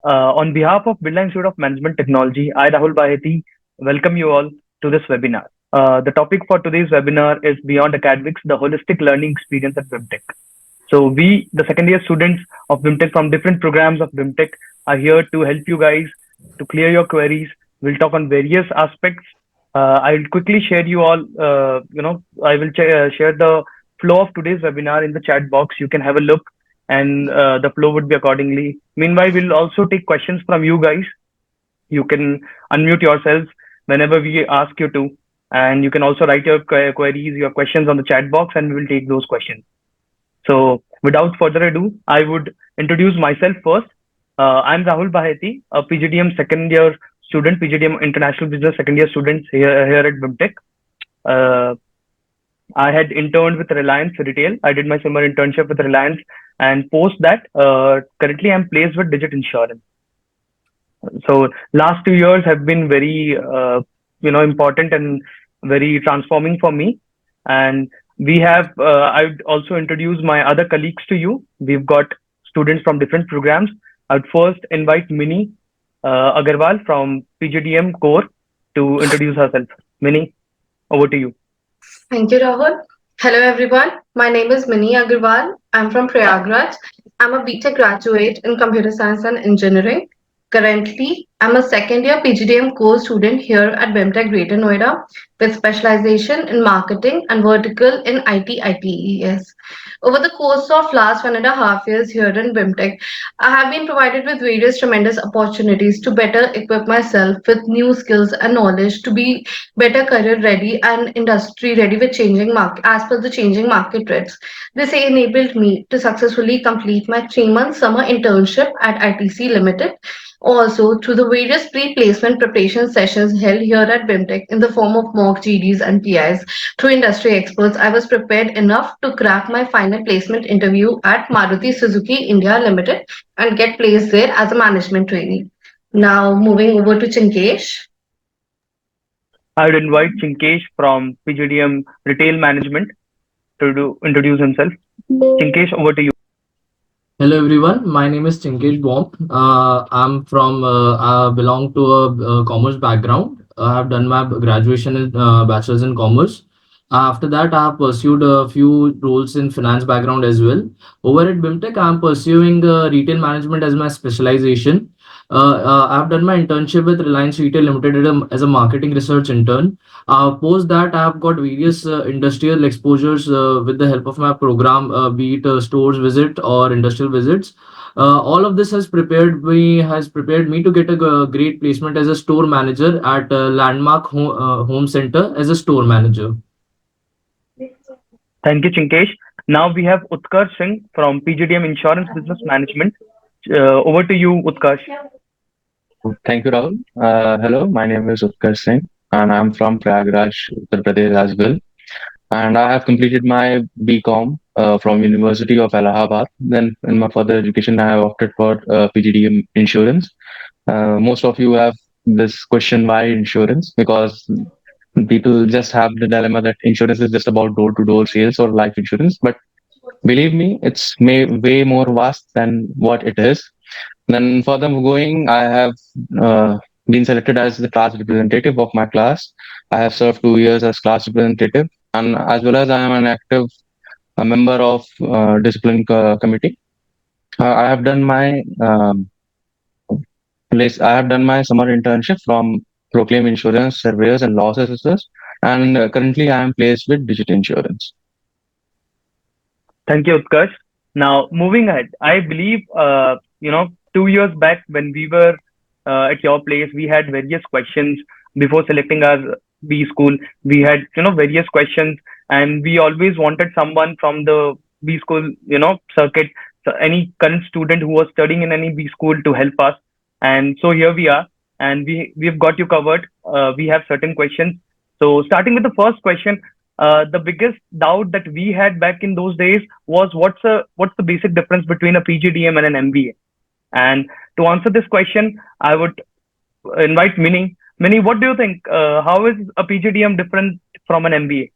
On behalf of Birla Institute of Management Technology, I, Rahul Baheti, welcome you all to this webinar. The topic for today's webinar is Beyond Academics, the Holistic Learning Experience at BIMTECH. So we, the second year students of BIMTECH from different programs of BIMTECH, are here to help you guys to clear your queries. We'll talk on various aspects. I'll quickly share you all, I will share the flow of today's webinar in the chat box. You can have a look and the flow would be accordingly. Meanwhile, we'll also take questions from you guys. You can unmute yourselves whenever we ask you to. And you can also write your queries, your questions on the chat box, and we will take those questions. So without further ado, I would introduce myself first. I'm Rahul Baheti, a PGDM second year student, PGDM International Business second year student here at BIMTECH. Uh, I had interned with Reliance Retail. I did my summer internship with Reliance, and post that, currently I'm placed with Digit Insurance. So last 2 years have been very, important and very transforming for me. And we have, I would also introduce my other colleagues to you. We've got students from different programs. I would first invite Mini Agarwal from PGDM Core to introduce herself. Mini, over to you. Thank you, Rahul. Hello, everyone. My name is Mini Agarwal. I'm from Prayagraj. I'm a BTech graduate in Computer Science and Engineering. Currently, I'm a second year PGDM core student here at BIMTECH Greater Noida with specialization in marketing and vertical in ITES. Over the course of last 1.5 years here in BIMTECH, I have been provided with various tremendous opportunities to better equip myself with new skills and knowledge to be better career ready and industry ready with changing market as per the changing market trends. This enabled me to successfully complete my 3 month summer internship at ITC Limited. Also, through the various pre-placement preparation sessions held here at BIMTECH in the form of mock GDs and PIs through industry experts, I was prepared enough to crack my final placement interview at Maruti Suzuki India Limited and get placed there as a management trainee. Now, moving over to Chinkesh. I would invite Chinkesh from PGDM Retail Management introduce himself. Chinkesh, over to you. Hello everyone, my name is Chinkesh Bomb. Belong to a commerce background. I have done my graduation in bachelor's in commerce. After that, I have pursued a few roles in finance background as well. Over at BIMTECH, I am pursuing retail management as my specialization. I've done my internship with Reliance Retail Limited as a marketing research intern. Post that, I have got various industrial exposures with the help of my program, be it stores visit or industrial visits. All of this has prepared me to get a great placement as a store manager at Landmark Home Center as a store manager. Thank you, Chinkesh. Now we have Utkarsh Singh from PGDM Insurance Business Management. Over to you, Utkarsh. Thank you, Rahul. Hello, my name is Utkarsh Singh, and I'm from Prayagraj, Uttar Pradesh as well. And I have completed my BCom from University of Allahabad. Then, in my further education, I have opted for PGDM Insurance. Most of you have this question, why insurance? Because people just have the dilemma that insurance is just about door-to-door sales or life insurance. But believe me, it's way more vast than what it is. Then further going, I have been selected as the class representative of my class. I have served 2 years as class representative, and as well as I am an active member of discipline committee. I have done my I have done my summer internship from Proclaim Insurance Surveyors and Loss Assessors, and currently I am placed with Digit Insurance. Thank you, Utkarsh. Now, moving ahead, I believe, 2 years back when we were at your place, we had various questions before selecting our B school. We had, various questions, and we always wanted someone from the B school, circuit, so any current student who was studying in any B school to help us. And so here we are, and we've got you covered. We have certain questions. So starting with the first question, the biggest doubt that we had back in those days was what's the basic difference between a PGDM and an MBA? And to answer this question, I would invite Mini. Mini, what do you think? How is a PGDM different from an MBA?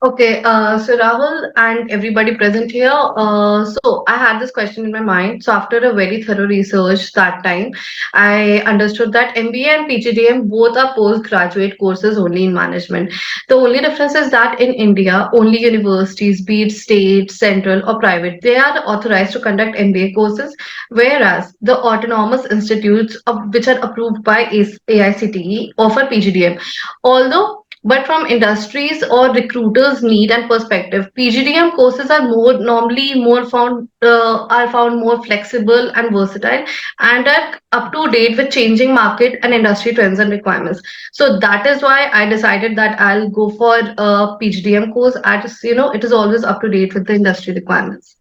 Okay, so Rahul and everybody present here. So I had this question in my mind. So after a very thorough research that time, I understood that MBA and PGDM both are postgraduate courses only in management. The only difference is that in India, only universities, be it state, central, or private, they are authorized to conduct MBA courses, whereas the autonomous institutes which are approved by AICTE offer PGDM. Although but from industries or recruiters' need and perspective, PGDM courses are more normally more found are found more flexible and versatile and are up to date with changing market and industry trends and requirements. So that is why I decided that I'll go for a PGDM course. As you know, it is always up to date with the industry requirements.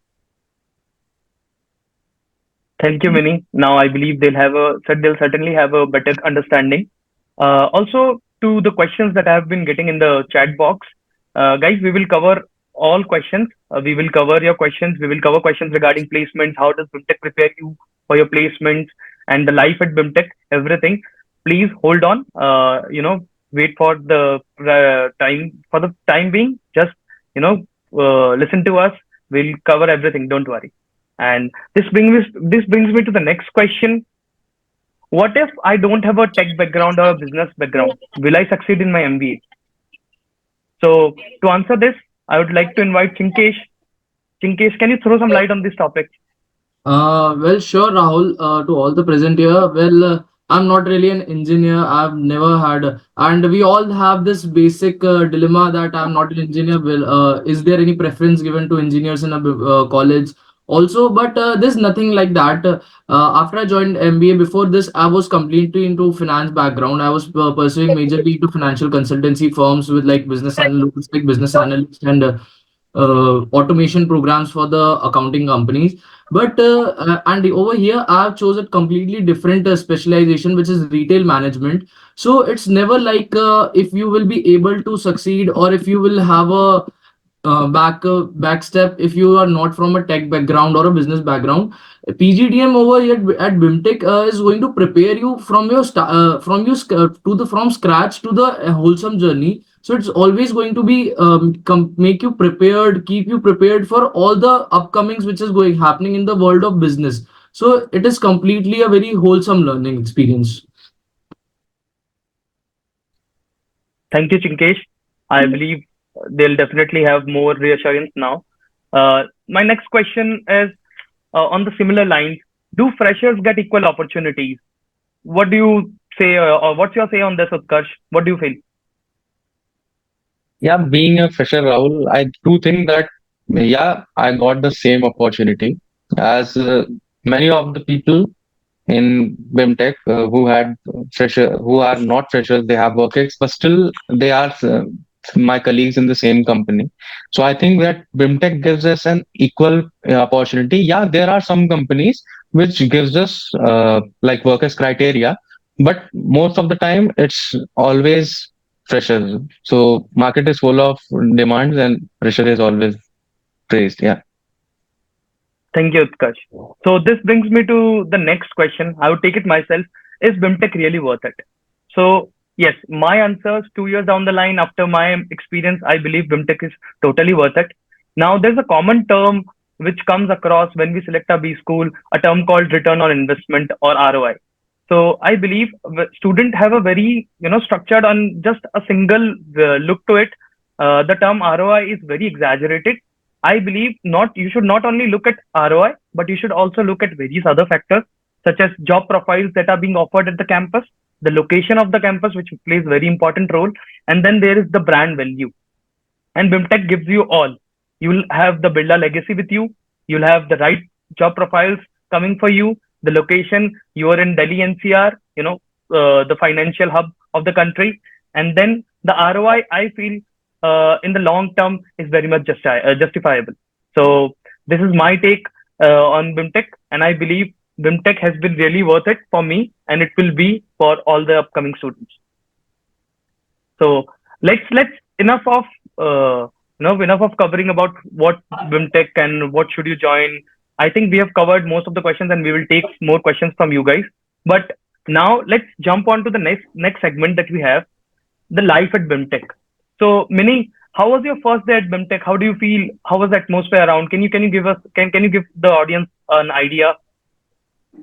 Thank you, Minnie. Now I believe they'll certainly have a better understanding. Also, to the questions that I have been getting in the chat box, guys, we will cover all questions. We will cover your questions. We will cover questions regarding placements. How does BIMTech prepare you for your placements and the life at BIMTech? Everything. Please hold on. Wait for the time. For the time being, just listen to us. We'll cover everything. Don't worry. And this brings me to the next question. What if I don't have a tech background or a business background? Will I succeed in my MBA? So to answer this, I would like to invite Chinkesh. Chinkesh, can you throw some light on this topic? Well, sure, Rahul. To all the present here, I'm not really an engineer. I've never had, and we all have this basic dilemma that I'm not an engineer. Well, is there any preference given to engineers in a college? Also, but there's nothing like that. After I joined MBA, before this, I was completely into finance background. I was pursuing majorly into financial consultancy firms with like business analyst and automation programs for the accounting companies. But and over here I've chosen completely different specialization, which is retail management. So it's never like if you will be able to succeed or if you will have a back step if you are not from a tech background or a business background. PGDM over here at BIMTech is going to prepare you from your to the from scratch to the wholesome journey. So it's always going to be make you prepared, keep you prepared for all the upcomings which is going happening in the world of business. So it is completely a very wholesome learning experience. Thank you, Chinkesh. I believe they'll definitely have more reassurance now. My next question is on the similar lines. Do freshers get equal opportunities? What do you say, or what's your say on this, Utkarsh? What do you feel? Yeah, being a fresher, Rahul, I do think that, yeah, I got the same opportunity as many of the people in BIMTech who are not freshers, they have work ex, but still they are my colleagues in the same company. So I think that BIMTech gives us an equal opportunity. Yeah, there are some companies which gives us like workers criteria, but most of the time it's always freshers. So market is full of demands and fresher is always praised. Yeah. Thank you, Utkarsh. So this brings me to the next question. I would take it myself. Is BIMTech really worth it? So yes, my answers 2 years down the line after my experience, I believe BIMTech is totally worth it. Now there's a common term which comes across when we select a B school, a term called return on investment or ROI. So I believe students have a very structured on just a single look to it. The term ROI is very exaggerated. I believe not. You should not only look at ROI, but you should also look at various other factors such as job profiles that are being offered at the campus, the location of the campus, which plays very important role, and then there is the brand value. And BIMTech gives you all. You will have the Birla legacy with you. You'll have the right job profiles coming for you. The location, you are in Delhi NCR, the financial hub of the country. And then the ROI, I feel in the long term is very much justifiable. So this is my take on BIMTech. And I believe BIMTech has been really worth it for me and it will be for all the upcoming students. So let's enough of enough of covering about what BIMTech and what should you join. I think we have covered most of the questions and we will take more questions from you guys. But now let's jump on to the next segment that we have, the life at BIMTech. So Mini, How was your first day at BIMTech? How do you feel? How was the atmosphere around? Can you give us can you give the audience an idea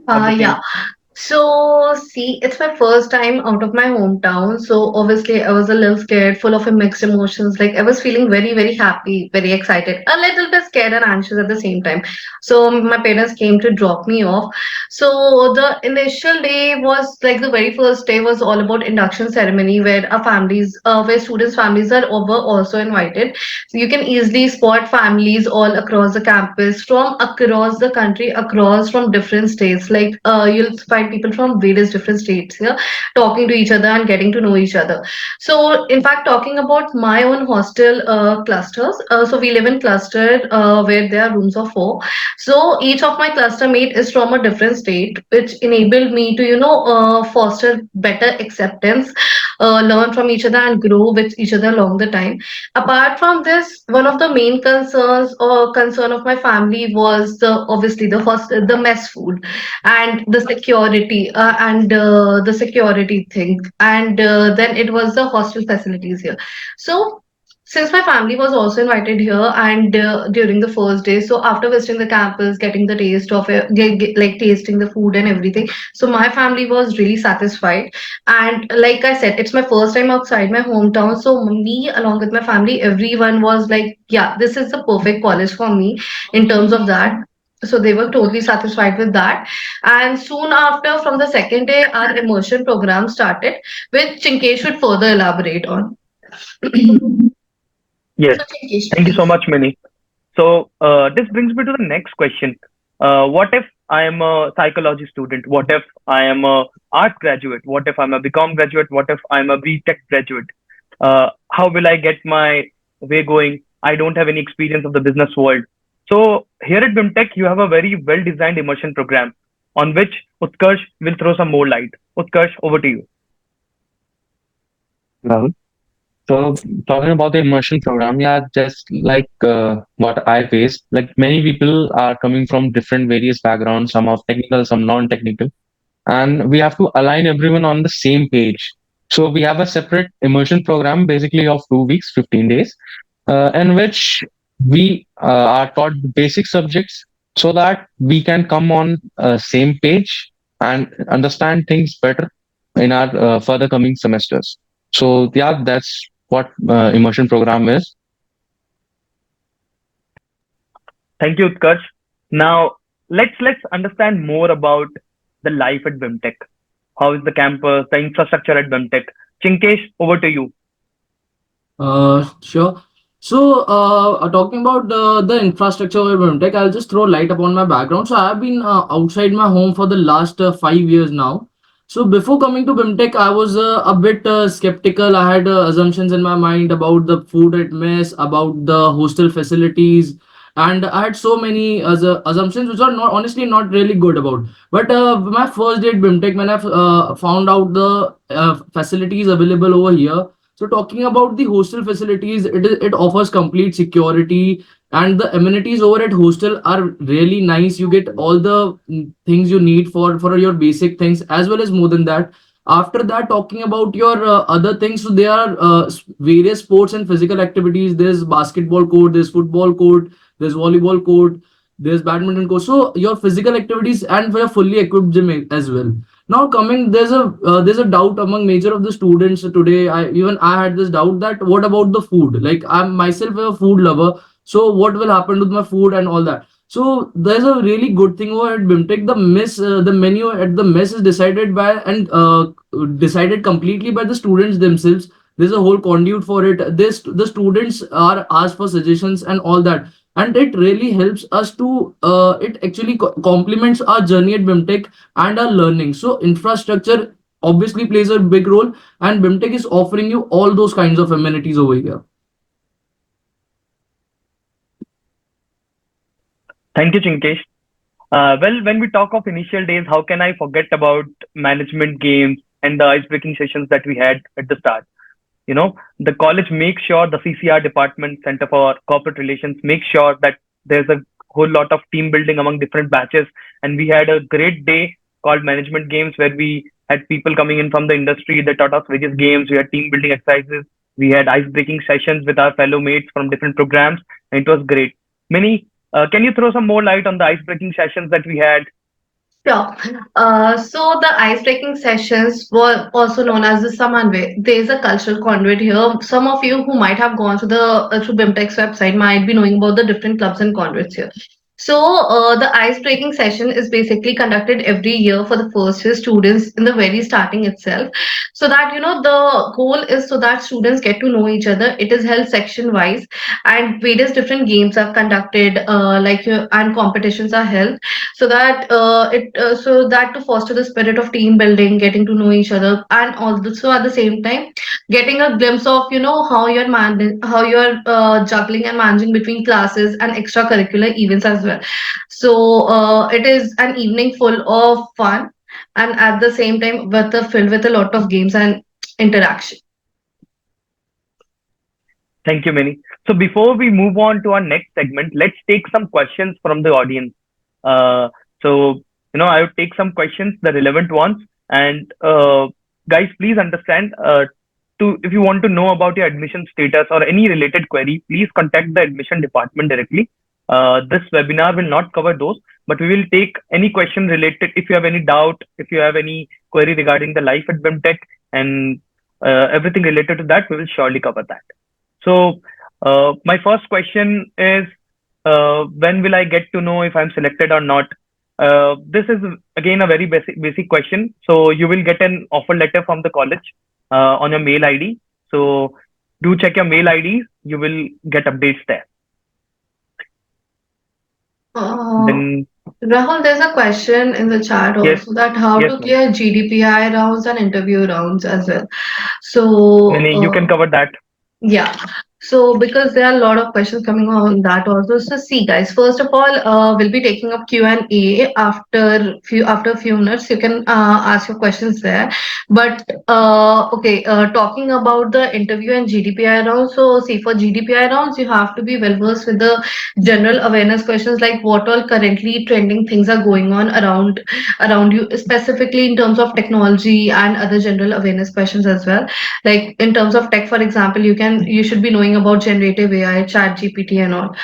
of the Yeah. same? So, see, it's my first time out of my hometown. So, obviously, I was a little scared, full of mixed emotions. Like, I was feeling very, very happy, very excited, a little bit scared and anxious at the same time. So, my parents came to drop me off. So, the initial day was like the very first day was all about induction ceremony where where students' families are over also invited. So, you can easily spot families all across the campus from across the country, across from different states. Like you'll find people from various different states here talking to each other and getting to know each other. So, in fact, talking about my own hostel clusters, so we live in cluster where there are rooms of four. So each of my cluster mate is from a different state, which enabled me to foster better acceptance, learn from each other and grow with each other along the time. Apart from this, one of the main concerns or concern of my family was obviously the mess food and the security and the security thing, and then it was the hostel facilities here. So since my family was also invited here and during the first day, so after visiting the campus, getting the taste of it, like tasting the food and everything, so my family was really satisfied. And like I said, it's my first time outside my hometown. So me, along with my family, everyone was like, yeah, this is the perfect college for me in terms of that. So they were totally satisfied with that. And soon after, from the second day, our immersion program started, which Chinkesh should further elaborate on. So Yes. Chinkesh, Thank you so please. much, Mini. So this brings me to the next question. What if I am a psychology student? What if I am a art graduate? What if I'm a BCom graduate? What if I'm a BTech graduate? How will I get my way going? I don't have any experience of the business world. So here at BIMTech, you have a very well-designed immersion program on which Utkarsh will throw some more light. Utkarsh, over to you. Well, so talking about the immersion program, yeah, just like what I faced, like many people are coming from different various backgrounds, some of technical, some non-technical, and we have to align everyone on the same page. So we have a separate immersion program, basically of 2 weeks, 15 days, in which we are taught the basic subjects so that we can come on same page and understand things better in our further coming semesters. So yeah, that's what immersion program is. Thank you, Utkarsh. Now let's understand more about the life at BIMTech. How is the campus, the infrastructure at BIMTech? Chinkesh, over to you. Sure. So, talking about the infrastructure of BIMTech, I'll just throw light upon my background. So, I've been outside my home for the last 5 years now. So, before coming to BIMTech, I was a bit skeptical. I had assumptions in my mind about the food at mess, about the hostel facilities, and I had so many assumptions which are not honestly not really good about. But my first day at BIMTech, when I found out the facilities available over here, so talking about the hostel facilities, it offers complete security, and the amenities over at hostel are really nice. You get all the things you need for your basic things as well as more than that. After that, talking about your other things, so there are various sports and physical activities. There's basketball court, there's football court, there's volleyball court, there's badminton court. So your physical activities and for a fully equipped gym as well. Now coming, there's a doubt among major of the students today. I had this doubt that what about the food? Like I'm myself a food lover, so what will happen with my food and all that? So there's a really good thing over at BIMTech. The menu at the mess is decided by and decided completely by the students themselves. There's a whole conduit for it. The students are asked for suggestions and all that, and it really helps us to it actually complements our journey at BIMTech and our learning. So infrastructure obviously plays a big role, and BIMTech is offering you all those kinds of amenities over here. Thank you, Chinkesh. Well, when we talk of initial days, how can I forget about management games and the ice-breaking sessions that we had at the start? The college makes sure, the CCR department, Center for Corporate Relations, makes sure that there's a whole lot of team building among different batches. And we had a great day called management games where we had people coming in from the industry that taught us various games. We had team building exercises. We had ice-breaking sessions with our fellow mates from different programs, and it was great. Mini, can you throw some more light on the ice-breaking sessions that we had? Sure. So the ice-breaking sessions were also known as the Samanvay. There is a cultural conduit here. Some of you who might have gone to the through BIMTECH's website might be knowing about the different clubs and conduits here. So the ice-breaking session is basically conducted every year for the first year students in the very starting itself. So that the goal is so that students get to know each other. It is held section wise, and various different games are conducted, and competitions are held so that to foster the spirit of team building, getting to know each other, and also at the same time getting a glimpse of how you're juggling and managing between classes and extracurricular events as well. So it is an evening full of fun, and at the same time filled with a lot of games and interaction. Thank you, Mini. So before we move on to our next segment, let's take some questions from the audience. Uh, so I would take some questions, the relevant ones, and guys, please understand. To if you want to know about your admission status or any related query, please contact the admission department directly. This webinar will not cover those, but we will take any question related. If you have any doubt, if you have any query regarding the life at BIMTech and everything related to that, we will surely cover that. So, my first question is, when will I get to know if I'm selected or not? This is again a very basic question. So, you will get an offer letter from the college on your mail ID. So, do check your mail ID. You will get updates there. Uh, Then, Rahul, there's a question in the chat yes, also that how yes, to ma'am. clear GDPI rounds and interview rounds as well. So, Many, you can cover that. yeah. So because there are a lot of questions coming on that also. So see guys, first of all, we'll be taking up Q&A after a few minutes. You can ask your questions there. But okay, talking about the interview and GDPR rounds. So see, for GDPR rounds, you have to be well versed with the general awareness questions like what all currently trending things are going on around you, specifically in terms of technology and other general awareness questions as well. Like in terms of tech, for example, you should be knowing about generative AI, chat GPT and all.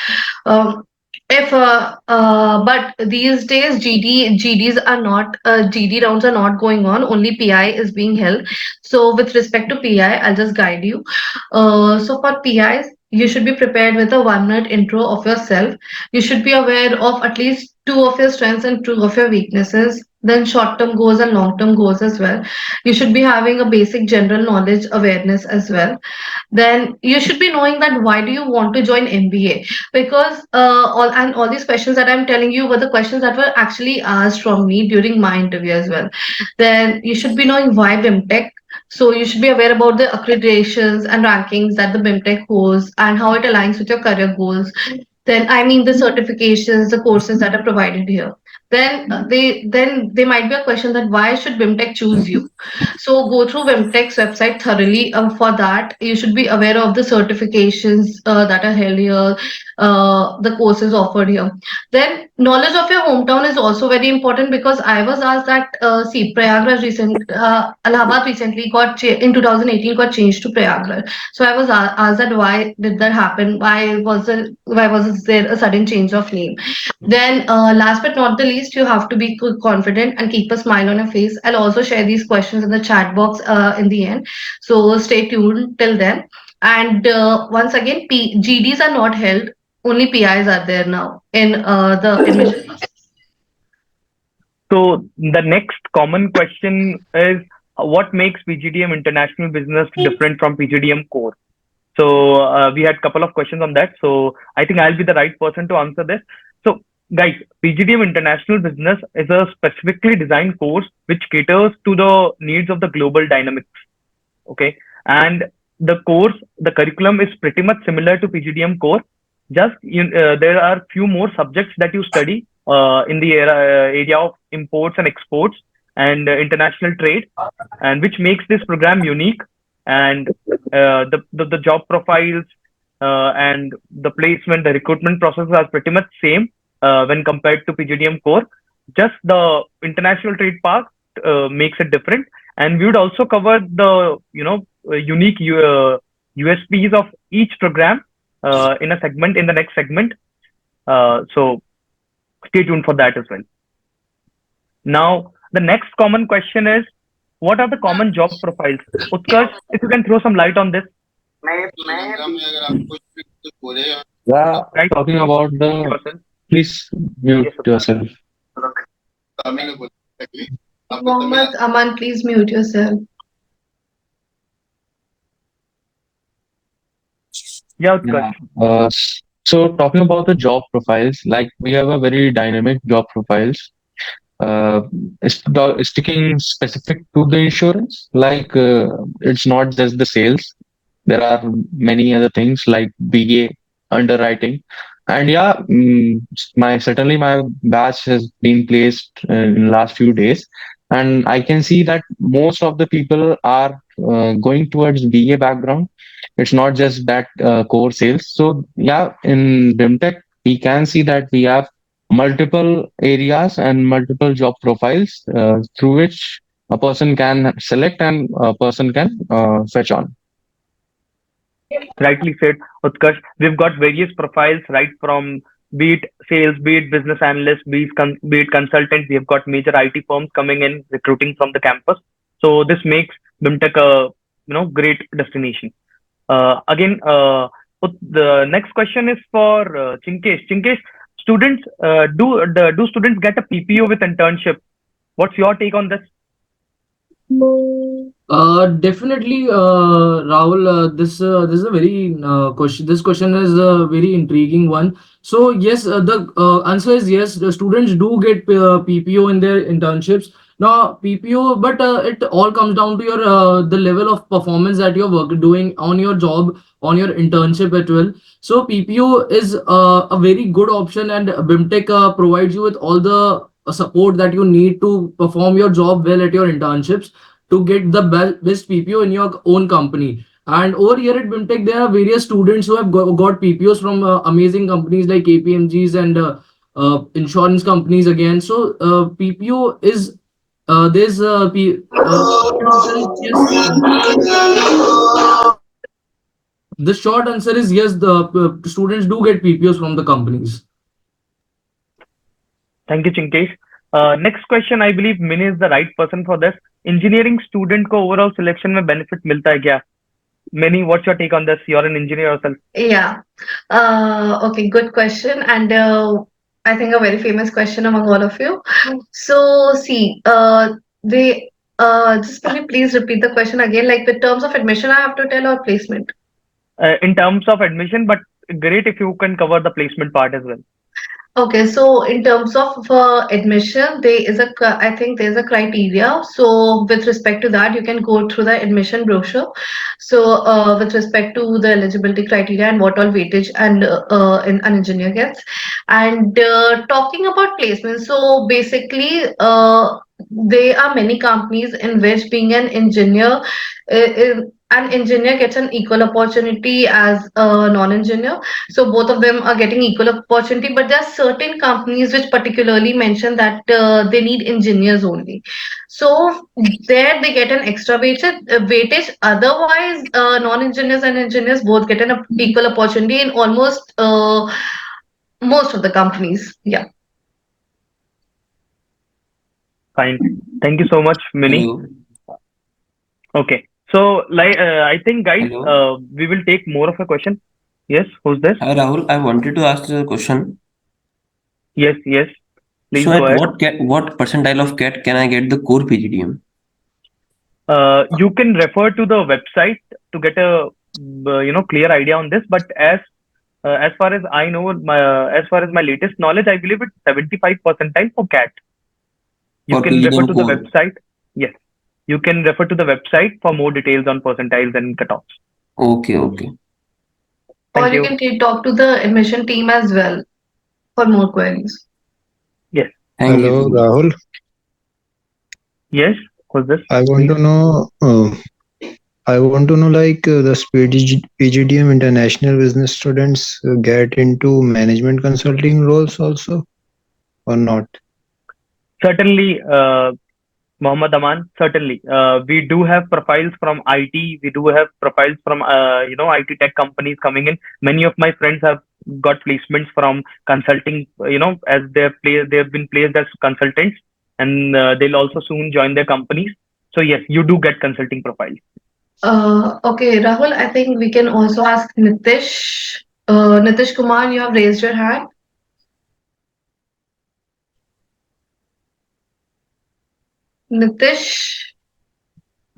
um, if But these days GD rounds are not going on, only PI is being held. So with respect to PI, I'll just guide you. So for PIs, you should be prepared with a 1 minute intro of yourself. You should be aware of at least two of your strengths and two of your weaknesses, then short term goals and long term goals as well. You should be having a basic general knowledge awareness as well. Then you should be knowing that why do you want to join MBA, because all these questions that I'm telling you were the questions that were actually asked from me during my interview as well. Then you should be knowing why BIMTech. So you should be aware about the accreditations and rankings that the BIMTech holds and how it aligns with your career goals. Then I mean the certifications, the courses that are provided here. Then they might be a question that why should BIMTech choose you? So go through BIMTech's website thoroughly. For that, you should be aware of the certifications that are held here, the courses offered here. Then knowledge of your hometown is also very important, because I was asked that Allahabad recently in 2018 got changed to Prayagraj. So I was asked that why did that happen? Why was there a sudden change of name? Then, last but not the least, you have to be confident and keep a smile on your face. I'll also share these questions in the chat box in the end. So stay tuned till then. And once again, GDs are not held. Only PIs are there now in the admission process. So the next common question is, what makes PGDM International Business different from PGDM Core? So we had a couple of questions on that. So I think I'll be the right person to answer this. So guys, PGDM International Business is a specifically designed course which caters to the needs of the global dynamics. Okay, and the curriculum is pretty much similar to PGDM Core. Just there are few more subjects that you study in the area of imports and exports and international trade, and which makes this program unique. And the job profiles and the placement, the recruitment process are pretty much same when compared to PGDM Core. Just the international trade part makes it different. And we would also cover the unique USPs of each program in a segment, in the next segment. So stay tuned for that as well. Now, the next common question is, what are the common job profiles? Utkarsh, if you can throw some light on this, Yeah, right? talking about the, Yourself. please mute Yes, Utkarsh. yourself. Mohammed Aman, please mute yourself. Yeah, Yeah. Utkarsh. So talking about the job profiles, like we have a very dynamic job profiles. Uh, Sticking specific to the insurance, like it's not just the sales. There are many other things like BA, underwriting, and yeah, my certainly my batch has been placed in last few days, and I can see that most of the people are going towards BA background. It's not just that core sales. So yeah, in BIMTech we can see that we have multiple areas and multiple job profiles through which a person can select and a person can fetch on. Rightly said, Utkarsh. We've got various profiles, right from be it sales, be it business analyst, be it consultant. We have got major IT firms coming in recruiting from the campus. So this makes BIMTech a great destination. Again, the next question is for Chinkesh. Chinkesh, students do students get a PPO with internship? What's your take on this? Definitely, Rahul. This is a very question. This question is a very intriguing one. So yes, the answer is yes. The students do get PPO in their internships. Now PPO, but it all comes down to your the level of performance that you're doing on your job, on your internship as well. So PPO is a very good option, and BIMTech provides you with all the support that you need to perform your job well at your internships to get the best PPO in your own company. And over here at BIMTech, there are various students who have got PPOs from amazing companies like KPMGs and insurance companies again. So PPO is there's short answer is yes. The short answer is yes. The students do get PPOs from the companies. Thank you, Chinkesh. Next question, I believe Min is the right person for this. Engineering student को overall selection में benefit मिलता है क्या? Many, what's your take on this? You're an engineer yourself. Yeah. Okay, good question. And I think a very famous question among all of you. So, see, they just can you please repeat the question again? Like, with terms of admission, I have to tell or placement? In terms of admission, but great if you can cover the placement part as well. Okay, so in terms of admission, I think there's a criteria. So with respect to that, you can go through the admission brochure. So with respect to the eligibility criteria and what all weightage and an engineer gets. And talking about placement, so basically, there are many companies in which being an engineer gets an equal opportunity as a non-engineer, so both of them are getting equal opportunity, but there are certain companies which particularly mention that they need engineers only. So there they get an extra weightage. Otherwise, non-engineers and engineers both get an equal opportunity in almost most of the companies. Yeah. Fine. Thank you so much, Mini. Hello, Okay. So, I think, guys, hello. we will take more of a question. Yes, who's this? Hi Rahul, I wanted to ask you a question. Yes, yes. Please So go at ahead. what percentile of CAT can I get the core PGDM? You can refer to the website to get a clear idea on this. But as far as I know, as far as my latest knowledge, I believe it's 75 percentile for CAT. You For can refer PGDM to the core. website. Yes, you can refer to the website for more details on percentiles and cutoffs. Okay, okay. Or Thank you you. can talk to the admission team as well for more queries. Yes, Thank you Hello, so much. Rahul. yes. Who's this? I want Please. to know. I want to know, like, the PGDM international business students get into management consulting roles also or not? Certainly, Mohammed Aman, certainly. We do have profiles from IT. We do have profiles from IT tech companies coming in. Many of my friends have got placements from consulting. As they've been placed as consultants, and they'll also soon join their companies. So yes, you do get consulting profiles. Okay, Rahul, I think we can also ask Nitish. Nitish Kumar, you have raised your hand. Nitish.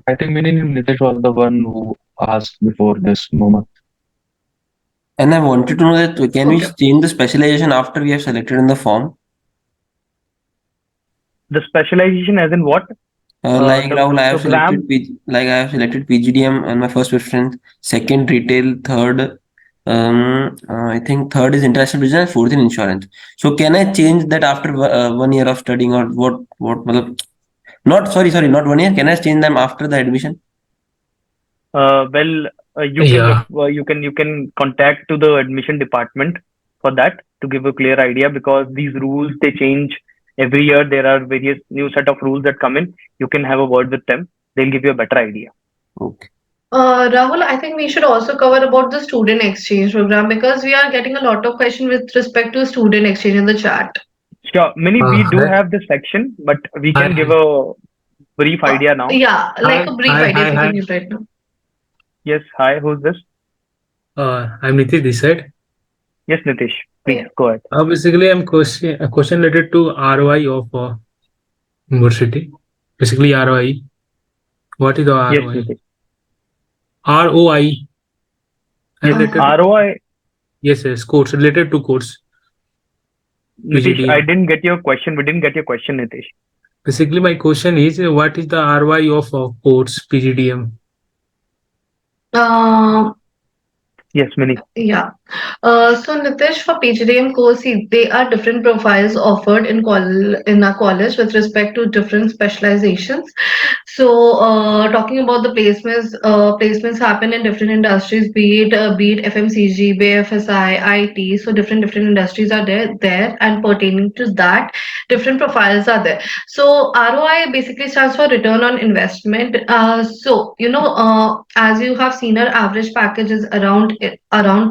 I think Nitish was the one who asked before this moment. And I wanted to know that can we Okay. change the specialization after we have selected in the form? The specialization, as in what? Like The Rahul, program. I have selected PGDM on my first preference, second retail, third I think third is international business, fourth in insurance. So can I change that after 1 year of studying or what not sorry not 1 year. Can I change them after the admission? Well, Yeah. you can contact to the admission department for that to give a clear idea, because these rules they change every year. There are various new set of rules that come in. You can have a word with them. They'll give you a better idea. Okay. Rahul, I think we should also cover about the student exchange program because we are getting a lot of questions with respect to student exchange in the chat. Sure, Mini, we do Hi, have this section, but we can give hi, a brief idea now. Yeah, like a brief idea if you hi. can give right now. Yes, hi, who's this? I'm Nitish this side. Yes, Nitish, please Yeah. go ahead. Basically, a question related to ROI of university. Basically, ROI. What is the Yes, ROI? Nitish. ROI Yes, related. ROI. Yes, course related to course Nitish, I PGDM. didn't get your question. We didn't get your question, Nitish. Basically, my question is, what is the ROI of course PGDM? Uh, Yes, Mini. Yeah. So Nitish, for PGDM course, see, they are different profiles offered in our college with respect to different specializations. So, talking about the placements happen in different industries, be it FMCG, BFSI, IT. So different industries are there, and pertaining to that, different profiles are there. So ROI basically stands for return on investment. As you have seen, our average package is around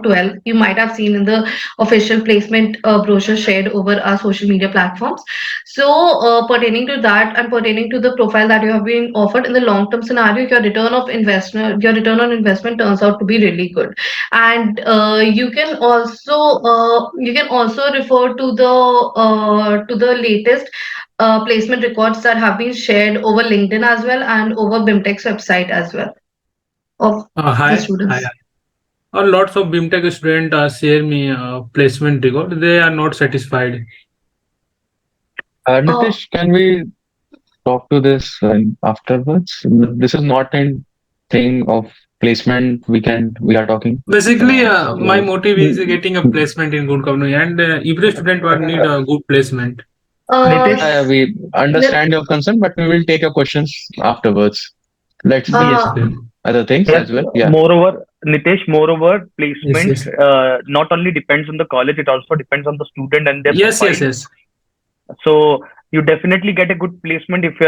12. You might have seen in the official placement brochure shared over our social media platforms. So, pertaining to that and pertaining to the profile that you have been offered in the long-term scenario, your return on investment turns out to be really good. And you can also refer to the latest placement records that have been shared over LinkedIn as well and over BIMTECH's website as well of the Hi. students. Lots of BIMTech students share me placement record. They are not satisfied. Uh, Nitish, can we talk to this afterwards? This is not a thing of placement we are talking. Basically, my So motive is getting a placement in good company, and every student will need a good placement. uh, Nitish, we Nit- understand your concern, but we will take your questions afterwards. Let's yes, see uh, other things yes. as well. Yeah. Moreover, Nitish, moreover, Yes, placement yes, not only depends on the college, it also depends on the student and their yes, yes, profile. yes. So you definitely get a good placement if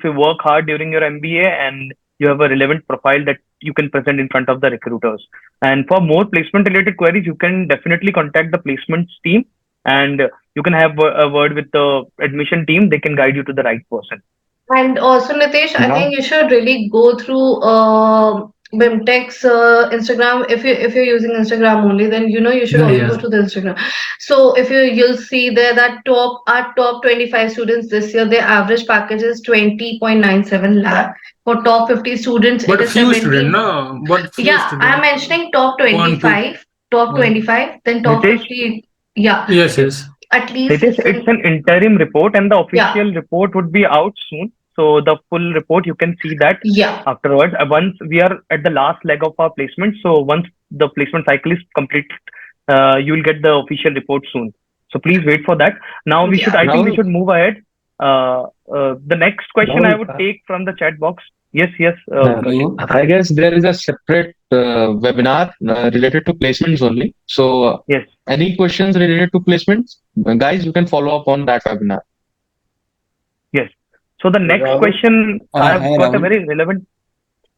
you work hard during your MBA and you have a relevant profile that you can present in front of the recruiters. And for more placement related queries, you can definitely contact the placements team, and you can have a word with the admission team. They can guide you to the right person. and also, Nitesh, I think Now, you should really go through BIMTech's Instagram. If you're using Instagram only, then you should Yeah, also yeah. go to the Instagram. So if you'll see there that top 25 students this year, their average package is 20.97 lakh. For top 50 students, it But is few student, 17. no. But few Yeah, I'm student. mentioning top One, two, 25, top one. 25, then top Nitish, 50. Yeah, Yes, yes. at least Nitish, it's an interim report, and the yeah, official report would be out soon. So the full report you can see that yeah. afterwards. Once we are at the last leg of our placement, so once the placement cycle is complete, you will get the official report soon. So please wait for that. Now Yeah. I think we Rahul, should move ahead. The next question I Rahul, would take from the chat box. Yes, yes, Utkarsh. Hello. I guess there is a separate webinar related to placements only. So, Yes. any questions related to placements, guys, you can follow up on that webinar. Yes. So the next Rahul, question, I hi have got a Rahul. very relevant.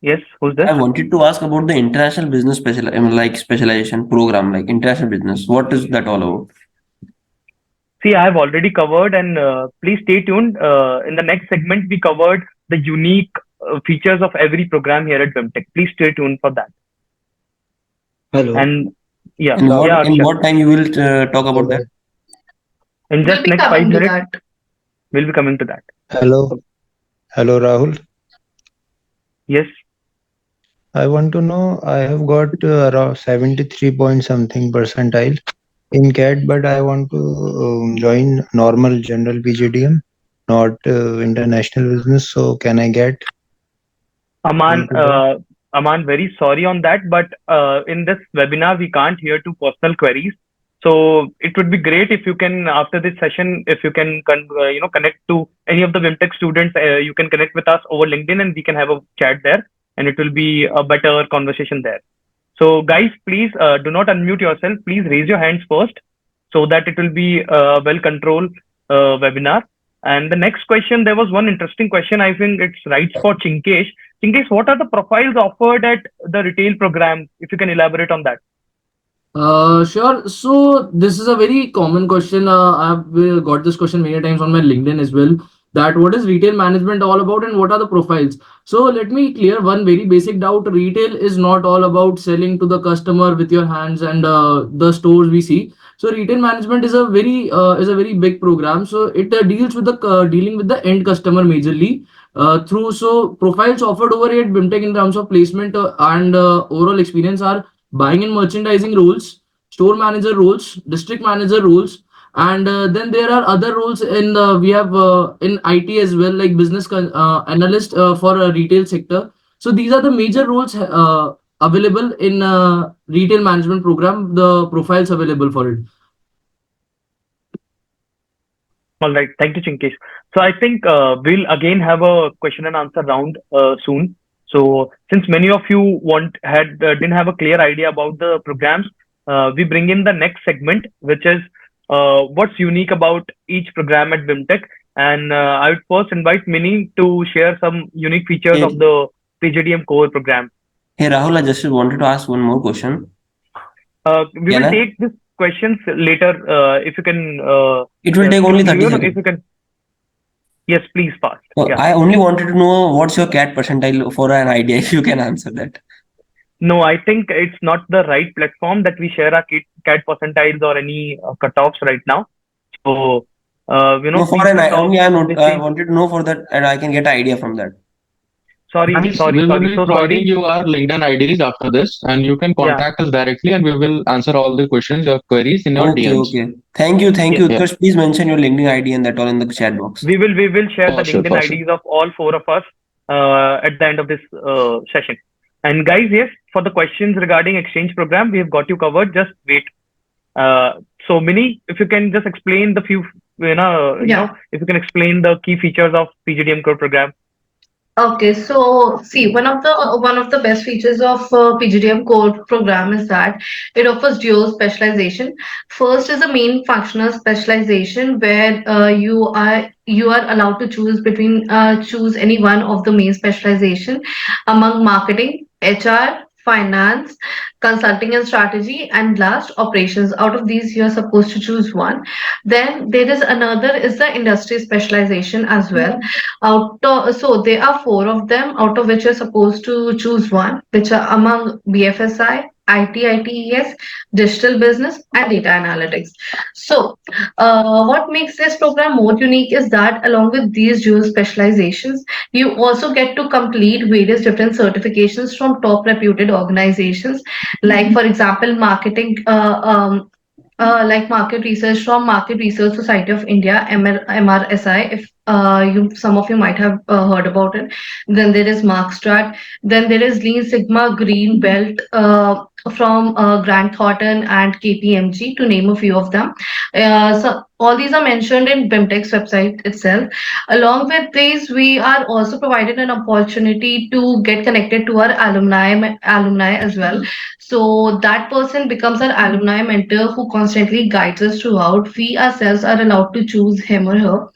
Yes, who's this? I wanted to ask about the international business like specialization program, like international business. What is that all about? See, I have already covered, and please stay tuned. In the next segment, we covered the unique features of every program here at BIMTech. Please stay tuned for that. Hello. And yeah, And Rahul. yeah, in Akshat. what time you will talk about that? In We'll just be next five coming to minutes, that. we'll be coming to that. Hello. Hello, Rahul. Yes. I want to know, I have got around 73 point something percentile in CAT, but I want to join normal general PGDM, not international business. So can I get Aman, into that? Very sorry on that, but in this webinar, we can't hear to personal queries. So it would be great if you can, after this session, if you can, connect to any of the BIMTech students. You can connect with us over LinkedIn, and we can have a chat there, and it will be a better conversation there. So guys, please do not unmute yourself. Please raise your hands first, so that it will be a well controlled webinar. And the next question, there was one interesting question. I think it's right for Chinkesh. Chinkesh, what are the profiles offered at the retail program? If you can elaborate on that. Sure. So this is a very common question. I've got this question many times on my LinkedIn as well. That what is retail management all about and what are the profiles? So let me clear one very basic doubt. Retail is not all about selling to the customer with your hands and the stores we see. So retail management is a very big program. So it deals with the dealing with the end customer majorly through so profiles offered over here at BIMTech in terms of placement and overall experience are buying and merchandising roles, store manager roles, district manager roles, and then there are other roles in we have in IT as well, like business analyst for a retail sector. So these are the major roles available in retail management program. The profiles available for it. All right. Thank you, Chinkesh. So I think we'll again have a question and answer round soon. So since many of you didn't have a clear idea about the programs, we bring in the next segment, which is what's unique about each program at BIMTech. And I would first invite Mini to share some unique features of Hey, the PGDM core program. hey Rahul, I just wanted to ask one more question. We Can will I? take these questions later. If you can, It will take only 30 if seconds. you can, yes, please fast. So Yeah. I only wanted to know what's your cat percentile for an idea, if you can answer that. No, I think it's not the right platform that we share our CAT percentiles or any cutoffs right now. So, No, for please an stop only this I thing. wanted to know for that, and I can get an idea from that. Sorry, Guys, sorry, we will sorry. be So providing sorry. you our LinkedIn IDs after this, and you can Yeah. contact us directly, and we will answer all the questions, your queries in your Okay, DMs. okay. Thank you, thank Yes. you. Yeah, Utkarsh, please mention your LinkedIn ID and that all in the chat box. We will share the for sure, LinkedIn for sure. IDs of all four of us at the end of this session. And guys, yes, for the questions regarding exchange program, we have got you covered. Just wait. So Mini, if you can just explain the few, Yeah. if you can explain the key features of PGDM core program. Okay, so see, one of the best features of PGDM core program is that it offers dual specialization. First is a main functional specialization where you are allowed to choose any one of the main specialization among marketing, HR, finance, consulting and strategy, and last operations. Out of these, you are supposed to choose one. Then there is another is the industry specialization as well. So there are four of them, out of which you're supposed to choose one, which are among BFSI, IT, ITES, digital business, and data analytics. So, what makes this program more unique is that along with these dual specializations, you also get to complete various different certifications from top reputed organizations, like for example, like market research from Market Research Society of India, MRSI. If some of you might have heard about it. Then there is Markstrat. Then there is Lean Sigma Green Belt from Grant Thornton and KPMG, to name a few of them. So all these are mentioned in BIMTECH's website itself. Along with this, we are also provided an opportunity to get connected to our alumni as well. So that person becomes our alumni mentor who constantly guides us throughout. We ourselves are allowed to choose him or her.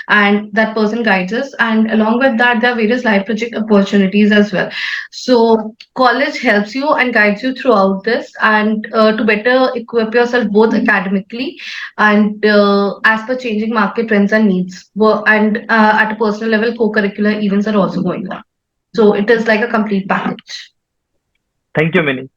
And and that person guides us. And along with that, there are various life project opportunities as well. So college helps you and guides you throughout this, and to better equip yourself both academically and as per changing market trends and needs. And at a personal level, co-curricular events are also going on. So it is like a complete package. Thank you, Minnie.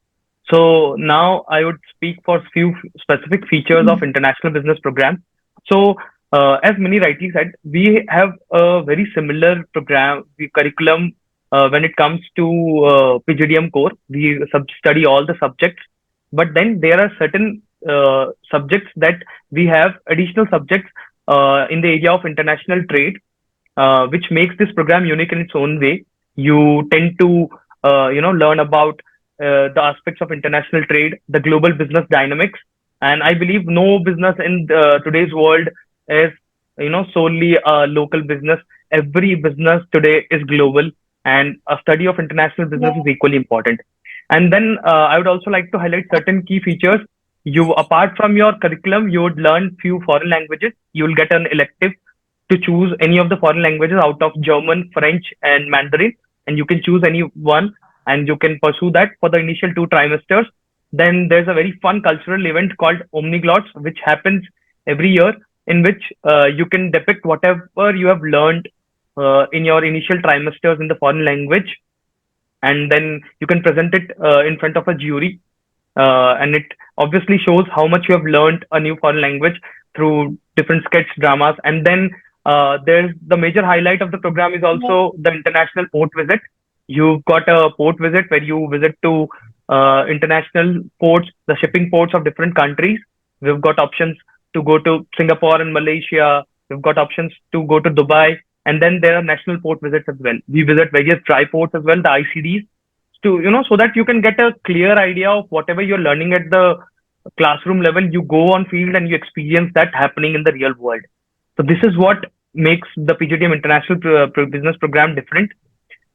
So now I would speak for few specific features of international business program. So as Minnie rightly said, we have a very similar curriculum when it comes to PGDM core. We study all the subjects, but then there are certain subjects that we have additional subjects in the area of international trade, which makes this program unique in its own way. You tend to learn about the aspects of international trade, the global business dynamics, and I believe no business in today's world is solely a local business. Every business today is global, and a study of international business is equally important. And then I would also like to highlight certain key features. You, apart from your curriculum, you would learn few foreign languages. You will get an elective to choose any of the foreign languages out of German, French, and Mandarin, and you can choose any one, and you can pursue that for the initial 2 trimesters. Then there's a very fun cultural event called Omniglots, which happens every year, in which you can depict whatever you have learned in your initial trimesters in the foreign language, and then you can present it in front of a jury, and it obviously shows how much you have learned a new foreign language through different sketch dramas. And then there's the major highlight of the program is also the international port visit. You've got a port visit where you visit to international ports, the shipping ports of different countries. We've got options to go to Singapore and Malaysia. We've got options to go to Dubai, and then there are national port visits as well. We visit various dry ports as well, the ICDs, to so that you can get a clear idea of whatever you're learning at the classroom level. You go on field and you experience that happening in the real world. So this is what makes the PGDM International Business Program different.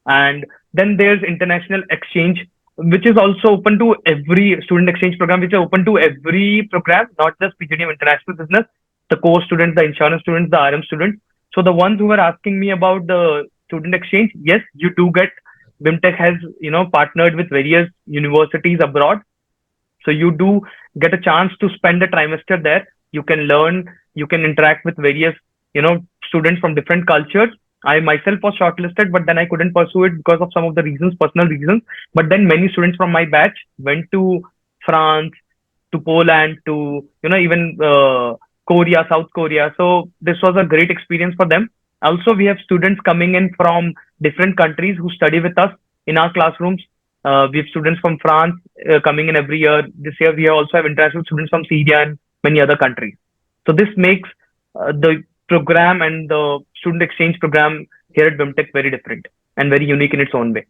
And then there's international exchange, which is also open to every student exchange program, which are open to every program, not just PGDM International Business, the core students, the insurance students, the RM students. So the ones who were asking me about the student exchange, yes, you do get. BIMTECH has partnered with various universities abroad, so you do get a chance to spend a trimester there. You can learn, you can interact with various students from different cultures. I myself was shortlisted, but then I couldn't pursue it because of some of the reasons, personal reasons. But then many students from my batch went to France, to Poland, to even Korea, South Korea. So this was a great experience for them. Also, we have students coming in from different countries who study with us in our classrooms. We have students from France coming in every year. This year, we also have international students from Syria and many other countries. So this makes the program and the student exchange program here at BIMTECH very different and very unique in its own way.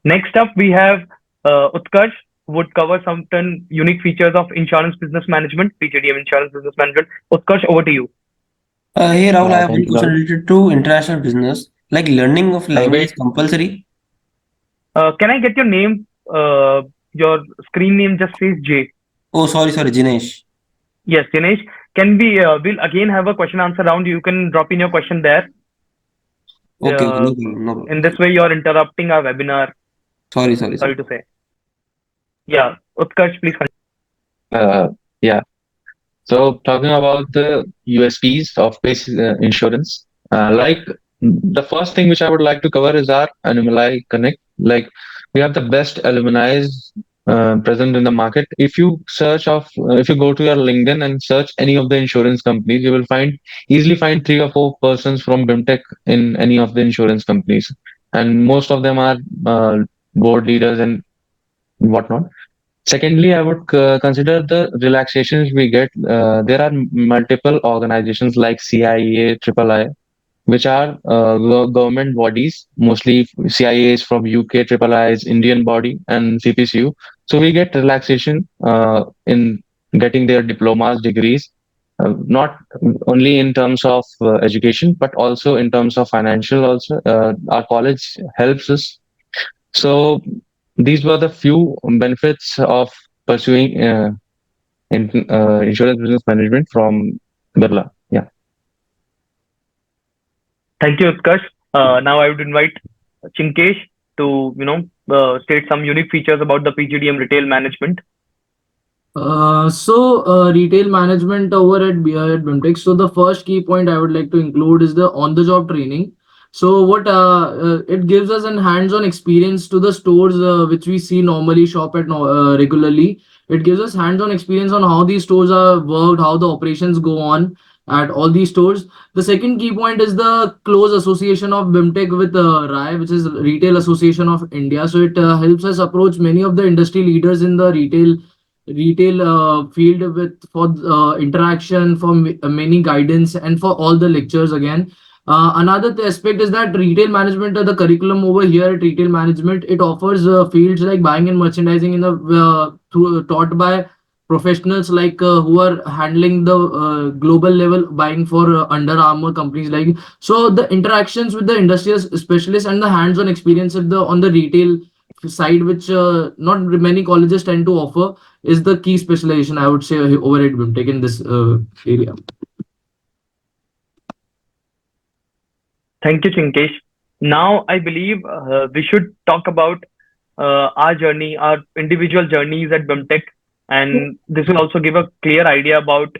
Next up, we have Utkarsh, who would cover some unique features of insurance business management, PGDM Insurance Business Management. Utkarsh, over to you. Hey Rahul, I have one Thank you, question Rahul. related to international business. Like learning of language is Wait, compulsory. Can I get your name? Your screen name just says J. Oh, sorry, Jinesh. Yes, Dinesh. Can we? We'll again have a question answer round. You can drop in your question there. Okay, Uh, no problem, no in problem. this way, you're interrupting our webinar. Sorry. Sorry to say. Yeah, Utkarsh, please continue. uh, yeah. So talking about the USPs of base insurance, like the first thing which I would like to cover is our alumni connect. Like we have the best alumni present in the market. If you go to your LinkedIn and search any of the insurance companies, you will easily find 3 or 4 persons from BIMTECH in any of the insurance companies, and most of them are board leaders and whatnot. Secondly, I would consider the relaxations we get. There are multiple organizations like CIA, III, which are government bodies. Mostly CIA is from UK, III is Indian body, and CPCU. So we get relaxation in getting their diplomas, degrees, not only in terms of education, but also in terms of financial. Also, our college helps us, so these were the few benefits of pursuing insurance business management from Birla. Yeah. Thank you, Utkarsh. Now I would invite Chinkesh to, state some unique features about the PGDM retail management. Retail management over at BIMTech. So the first key point I would like to include is the on-the-job training. So what it gives us an hands-on experience to the stores which we see normally shop at regularly. It gives us hands-on experience on how these stores are worked, how the operations go on at all these stores. The second key point is the close association of BIMTech with RAI, which is Retail Association of India. So it helps us approach many of the industry leaders in the retail field with for interaction for many guidance and for all the lectures again. Another aspect is that retail management, the curriculum over here at retail management, it offers fields like buying and merchandising in the taught by professionals like who are handling the global level buying for Under Armour companies like. So the interactions with the industrial specialists and the hands-on experience of the on the retail side, which not many colleges tend to offer, is the key specialization I would say over at BIMTech in this area. Thank you, Chinkesh. Now I believe we should talk about our journey, our individual journeys at BIMTech, and this will also give a clear idea about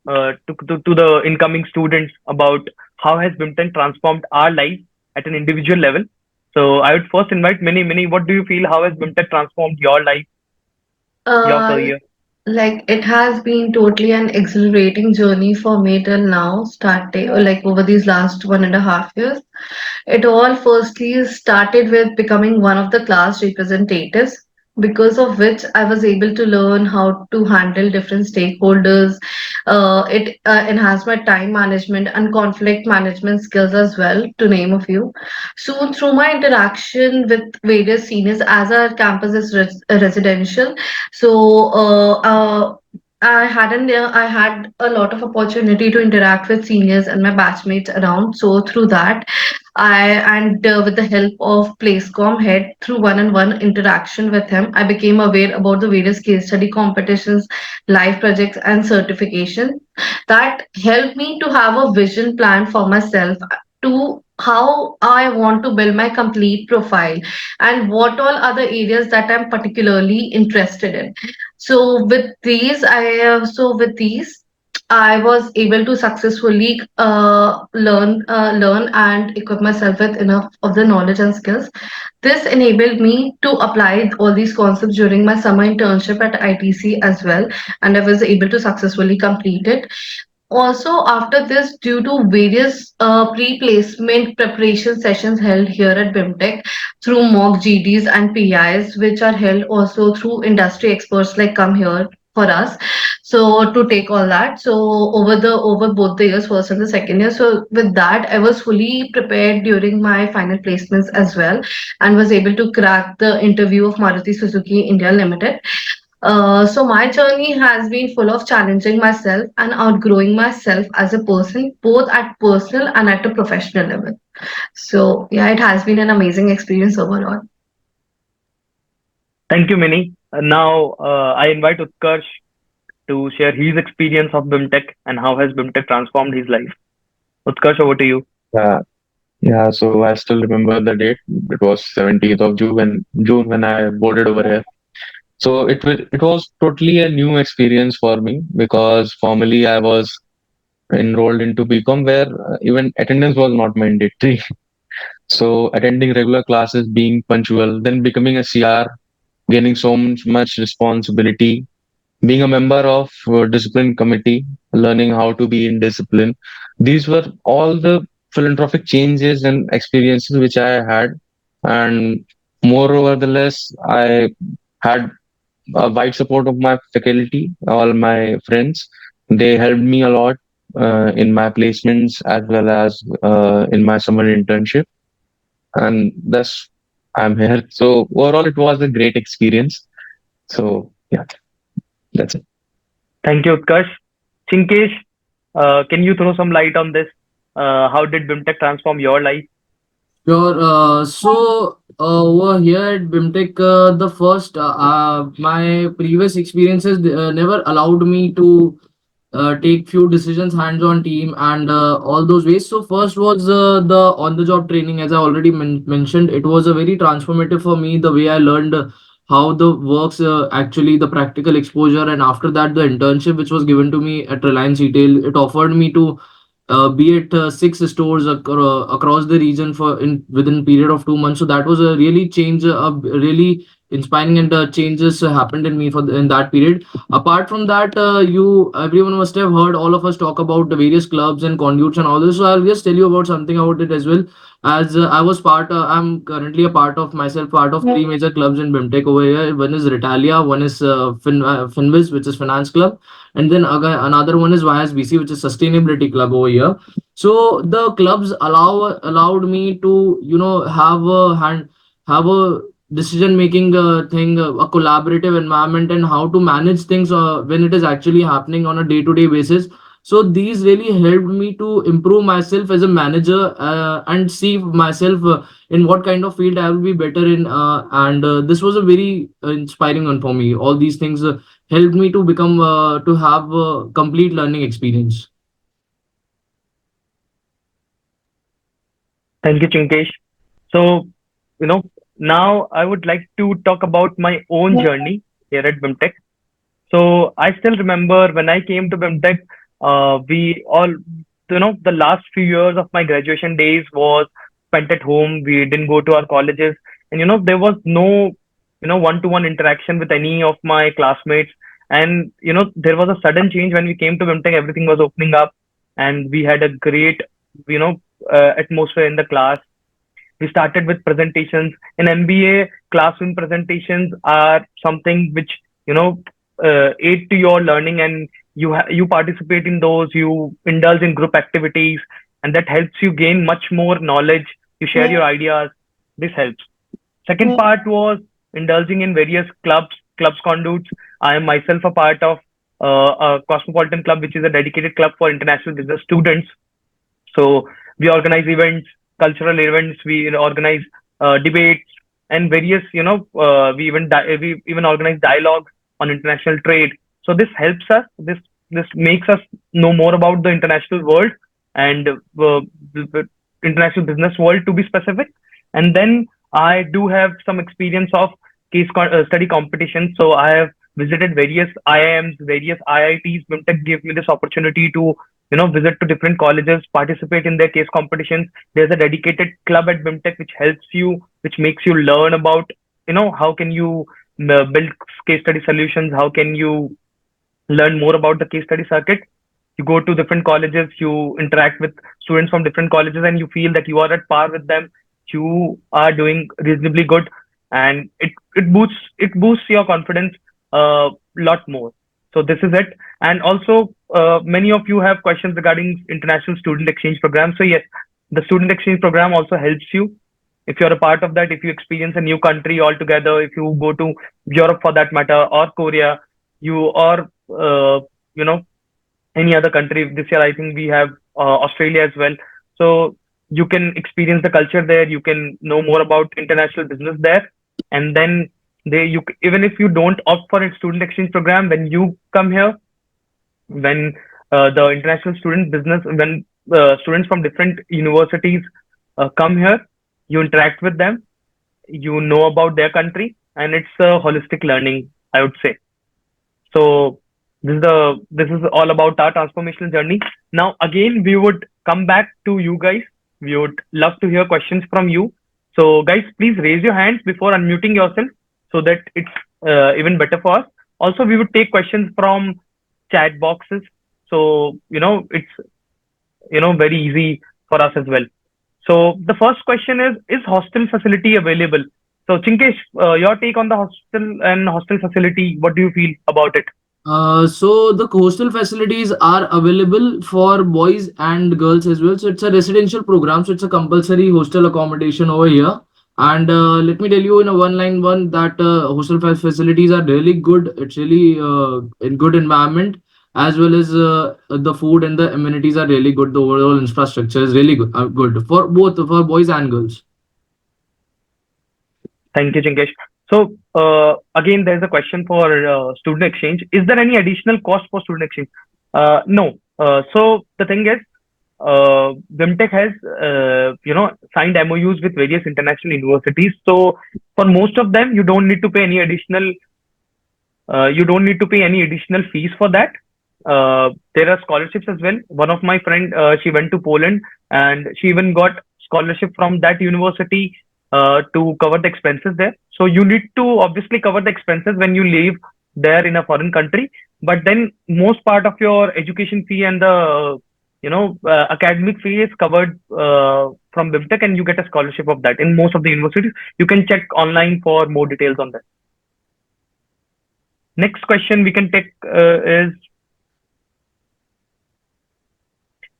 to the incoming students about how has BIMTech transformed our life at an individual level. So I would first invite Mini. What do you feel? How has BIMTech transformed your life, your Uh, career? like it has been totally an exhilarating journey for me till now, starting like over these last 1.5 years. It all firstly started with becoming one of the class representatives, because of which I was able to learn how to handle different stakeholders. It enhanced my time management and conflict management skills as well, to name a few. So, through my interaction with various seniors, as our campus is residential, so I had a lot of opportunity to interact with seniors and my batchmates around. So through that, I and with the help of Placecom head through one-on-one interaction with him, I became aware about the various case study competitions, live projects, and certification that helped me to have a vision plan for myself to how I want to build my complete profile and what all other areas that I'm particularly interested in. So with these, I was able to successfully learn and equip myself with enough of the knowledge and skills. This enabled me to apply all these concepts during my summer internship at ITC as well, and I was able to successfully complete it. Also, after this, due to various pre-placement preparation sessions held here at BIMTech through mock GDs and PIs, which are held also through industry experts like come here for us. So to take all that, so over both the years, first and the second year. So with that, I was fully prepared during my final placements as well, and was able to crack the interview of Maruti Suzuki India Limited. So my journey has been full of challenging myself and outgrowing myself as a person, both at personal and at a professional level. So yeah, it has been an amazing experience overall. Thank you, Mini. Now I invite Utkarsh to share his experience of BIMTech and how has BIMTech transformed his life. Utkarsh, over to you. Yeah, yeah. So I still remember the date. It was 17th of June when I boarded over here. So it was totally a new experience for me because formally I was enrolled into BCom where even attendance was not mandatory. So attending regular classes, being punctual, then becoming a CR, gaining so much responsibility, being a member of discipline committee, learning how to be in discipline. These were all the philanthropic changes and experiences which I had. And moreover, the less I had wide support of my faculty, all my friends. They helped me a lot in my placements as well as in my summer internship. And thus, I'm here. So overall, it was a great experience. So yeah, that's it. Thank you, Utkarsh. Chinkesh, can you throw some light on this? How did BIMTech transform your life? Sure. Over here at BIMTech, the first my previous experiences never allowed me to take few decisions hands-on team and all those ways. So first was the on-the-job training. As I already mentioned, it was a very transformative for me, the way I learned how the works, actually the practical exposure. And after that, the internship which was given to me at Reliance Retail, it offered me to be at six stores across the region for in within period of 2 months. So that was a really change, really inspiring, and changes happened in me in that period. Apart from that, you everyone must have heard all of us talk about the various clubs and conduits and all this. So I'll just tell you about something about it as well. As I'm currently a part of myself, part of three major clubs in BIMTECH over here. One is Retalia, one is Finviz, which is Finance Club, and then again, another one is YSBC, which is Sustainability Club over here. So the clubs allowed me to have a decision making thing, a collaborative environment, and how to manage things when it is actually happening on a day to day basis. So these really helped me to improve myself as a manager, and see myself in what kind of field I will be better in, and this was a very inspiring one for me. All these things helped me to become to have a complete learning experience. Thank you, Chinkesh. So, you know, now I would like to talk about my own journey here at BIMTECH. So I still remember when I came to BIMTECH, we all, the last few years of my graduation days was spent at home. We didn't go to our colleges, and there was no, one-to-one interaction with any of my classmates. And there was a sudden change when we came to BIMTECH. Everything was opening up, and we had a great, you know, atmosphere in the class. We started with presentations. In MBA, classroom presentations are something which aid to your learning, and you participate in those. You indulge in group activities, and that helps you gain much more knowledge. You share your ideas. This helps. Second part was indulging in various clubs conduits. I am myself a part of a Cosmopolitan Club, which is a dedicated club for international business students. So we organize events, cultural events. We organize debates and various. We even organize dialogues on international trade. So this helps us. This makes us know more about the international world and the international business world, to be specific. And then I do have some experience of study competitions. So I have visited various IIMs, various IITs. BIMTECH gave me this opportunity to visit to different colleges, participate in their case competitions. There's a dedicated club at BIMTECH which helps you, which makes you learn about how can you build case study solutions, how can you learn more about the case study circuit. You go to different colleges, you interact with students from different colleges, and you feel that you are at par with them. You are doing reasonably good, and it boosts your confidence a lot more. So this is it. And also, many of you have questions regarding international student exchange program. So yes, the student exchange program also helps you if you're a part of that. If you experience a new country altogether, if you go to Europe for that matter, or Korea, or you know any other country. This year, I think we have Australia as well. So you can experience the culture there. You can know more about international business there, and then even if you don't opt for a student exchange program, when you come here, when the international student business, when students from different universities come here, you interact with them, you know about their country, and it's a holistic learning, I would say. So this is all about our transformational journey. Now again, we would come back to you guys. We would love to hear questions from you. So guys, please raise your hands before unmuting yourself so that it's even better for us. Also, we would take questions from chat boxes. So it's very easy for us as well. So the first question is hostel facility available? So Chinkesh, your take on the hostel and hostel facility, what do you feel about it? So the hostel facilities are available for boys and girls as well. So it's a residential program. So it's a compulsory hostel accommodation over here. And let me tell you in a one line one that hostel facilities are really good. It's really in good environment, as well as the food and the amenities are really good. The overall infrastructure is really good for both, for boys and girls. Thank you, Chinkesh. So again, there's a question for student exchange. Is there any additional cost for student exchange? No. So the thing is, BIMTECH has signed MOUs with various international universities. So for most of them, you don't need to pay any additional fees for that. There are scholarships as well. One of my friend, she went to Poland and she even got scholarship from that university to cover the expenses there. So you need to obviously cover the expenses when you live there in a foreign country. But then most part of your education fee and the academic fee is covered from BIMTECH, and you get a scholarship of that in most of the universities. You can check online for more details on that. Next question we can take is,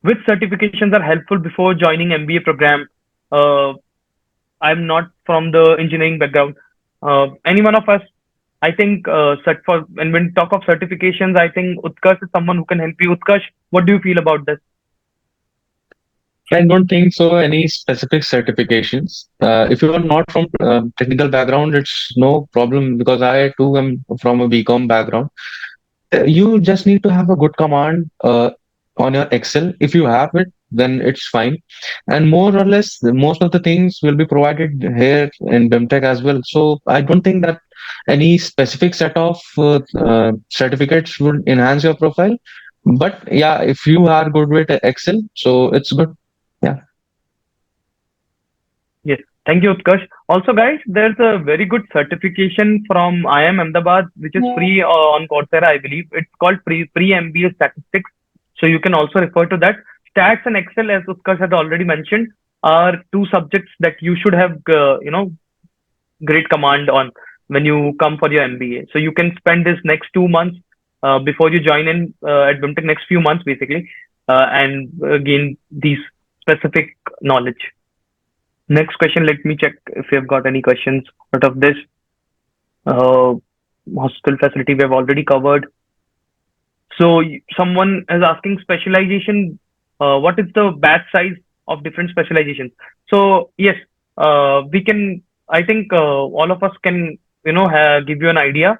which certifications are helpful before joining MBA program? Uh, I'm not from the engineering background. Any one of us, I think, when we talk of certifications, I think Utkarsh is someone who can help you. Utkarsh, what do you feel about this? I don't think so. Any specific certifications. If you are not from technical background, it's no problem because I too am from a BCom background. You just need to have a good command on your Excel. If you have it, then it's fine. And more or less, most of the things will be provided here in BIMTECH as well. So I don't think that any specific set of certificates would enhance your profile. But yeah, if you are good with Excel, so it's good. Yeah. Yes. Thank you, Utkarsh. Also, guys, there's a very good certification from IIM Ahmedabad, which is free on Coursera, I believe. It's called Pre MBA Statistics. So you can also refer to that. Stats and Excel, as Utkarsh had already mentioned, are two subjects that you should have, great command on when you come for your MBA. So you can spend this next 2 months before you join in at BIMTECH, next few months basically, and gain these specific knowledge. Next question, let me check if you have got any questions out of this. Uh, Hostel facility we have already covered. So someone is asking specialization. What is the batch size of different specializations? So yes, we can. I think all of us can, give you an idea.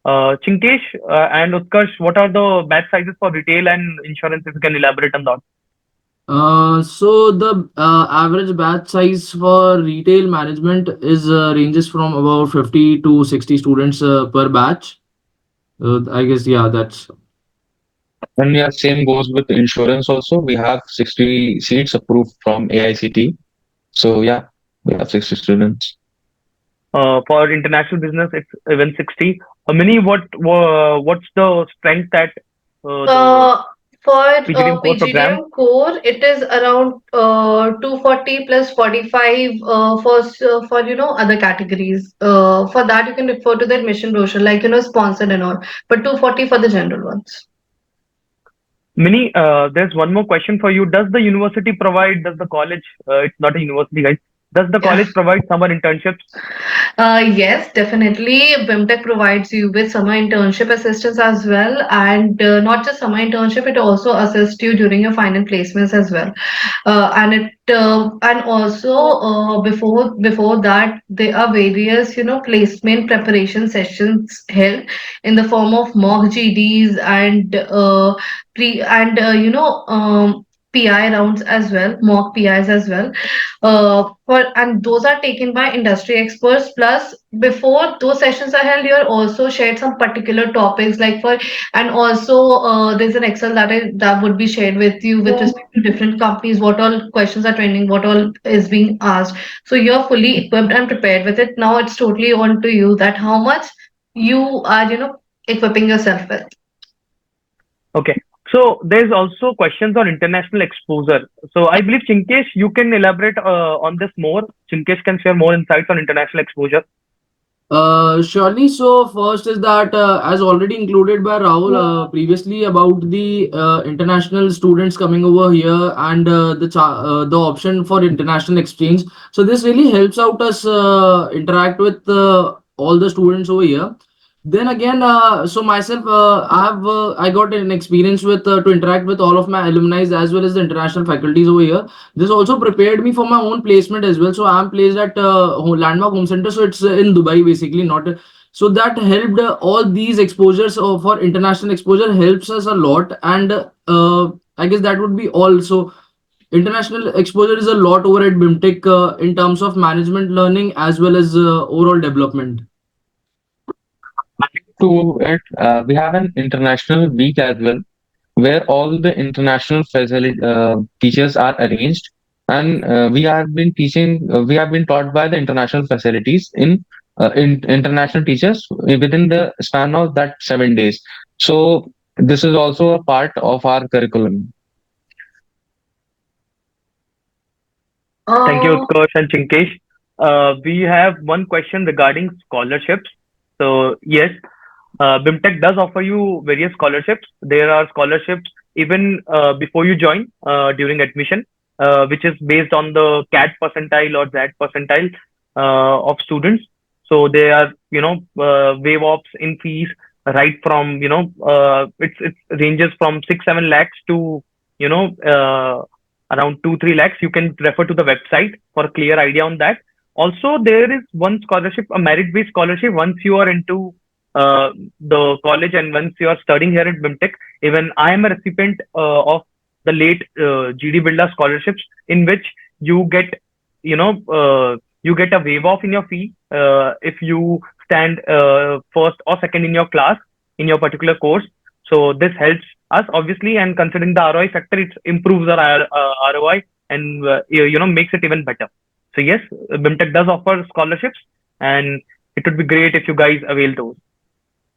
Chinkesh and Utkarsh, what are the batch sizes for retail and insurance? If you can elaborate on that. So the average batch size for retail management is ranges from about 50 to 60 students per batch. I guess yeah, that's And yeah, same goes with insurance also. We have 60 seats approved from AICT. So yeah, we have 60 students. For international business, it's even 60. Mini, what's the strength that the Uh, for PGDM core program? PGDM core, it is around 240 plus 45 for other categories. For that, you can refer to the admission brochure, like sponsored and all. But 240 for the general ones. Mini, there's one more question for you. Does the college, it's not a university, guys. Does the Yeah. college provide summer internships? Yes, definitely. BIMTECH provides you with summer internship assistance as well, and not just summer internship, it also assists you during your final placements as well. And also before that, there are various placement preparation sessions held in the form of mock GDs and pre and PI rounds as well, mock PIs as well. And those are taken by industry experts. Plus, before those sessions are held, you are also shared some particular topics, like for and also there's an Excel that would be shared with you with respect to different companies, what all questions are trending, what all is being asked. So you're fully equipped and prepared with it. Now it's totally on to you that how much you are, equipping yourself with. Okay. So there's also questions on international exposure. So I believe Chinkesh, you can elaborate on this more. Chinkesh can share more insights on international exposure. Surely. So first is that as already included by Rahul previously about the international students coming over here and the option for international exchange. So this really helps out us interact with all the students over here. Then again, so myself, I got an experience with to interact with all of my alumni as well as the international faculties over here. This also prepared me for my own placement as well. So I'm placed at Landmark Home Center, so it's in Dubai basically, not. So that helped all these exposures for international exposure helps us a lot, and I guess that would be all. So international exposure is a lot over at BIMTech in terms of management learning as well as overall development. To it, we have an international week as well, where all the international facility teachers are arranged, and we have been taught by the international facilities in international teachers within the span of that 7 days. So this is also a part of our curriculum. Thank you, Uh, Utkarsh and Chinkesh. We have one question regarding scholarships. So yes, BIMTech does offer you various scholarships. There are scholarships even before you join during admission, which is based on the CAT percentile or that percentile of students. So they are, waive offs in fees right from, it ranges from 6-7 lakhs to, around 2-3 lakhs. You can refer to the website for a clear idea on that. Also, there is one scholarship, a merit-based scholarship. Once you are into the college and once you are studying here at BIMTech, even I am a recipient of the late GD Builder scholarships, in which you get, you get a waive off in your fee if you stand first or second in your class in your particular course. So this helps us obviously, and considering the ROI factor, it improves our ROI and makes it even better. So yes, BIMTech does offer scholarships, and it would be great if you guys avail those.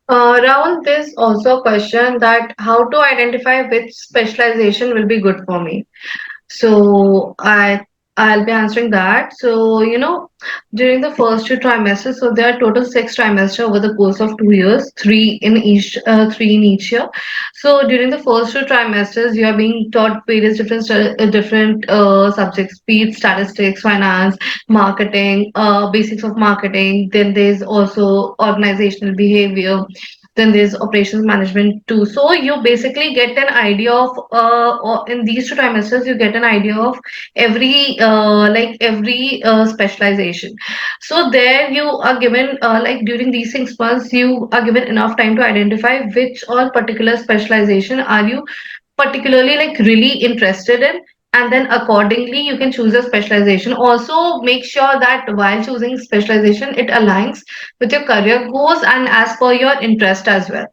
Rahul, there's also a question that how to identify which specialization will be good for me. So I'll be answering that. So during the first two trimesters, so there are total 6 trimesters over the course of 2 years, three in each year. So during the first two trimesters, you are being taught various different subjects, be it statistics, finance, marketing, basics of marketing. Then there's also organizational behavior, then there's operations management too. So you basically get an idea of or in these 2 trimesters you get an idea of every specialization. So there you are given like during these 6 months you are given enough time to identify which all particular specialization are you particularly like really interested in, and then accordingly you can choose a specialization. Also make sure that while choosing specialization it aligns with your career goals and as per your interest as well.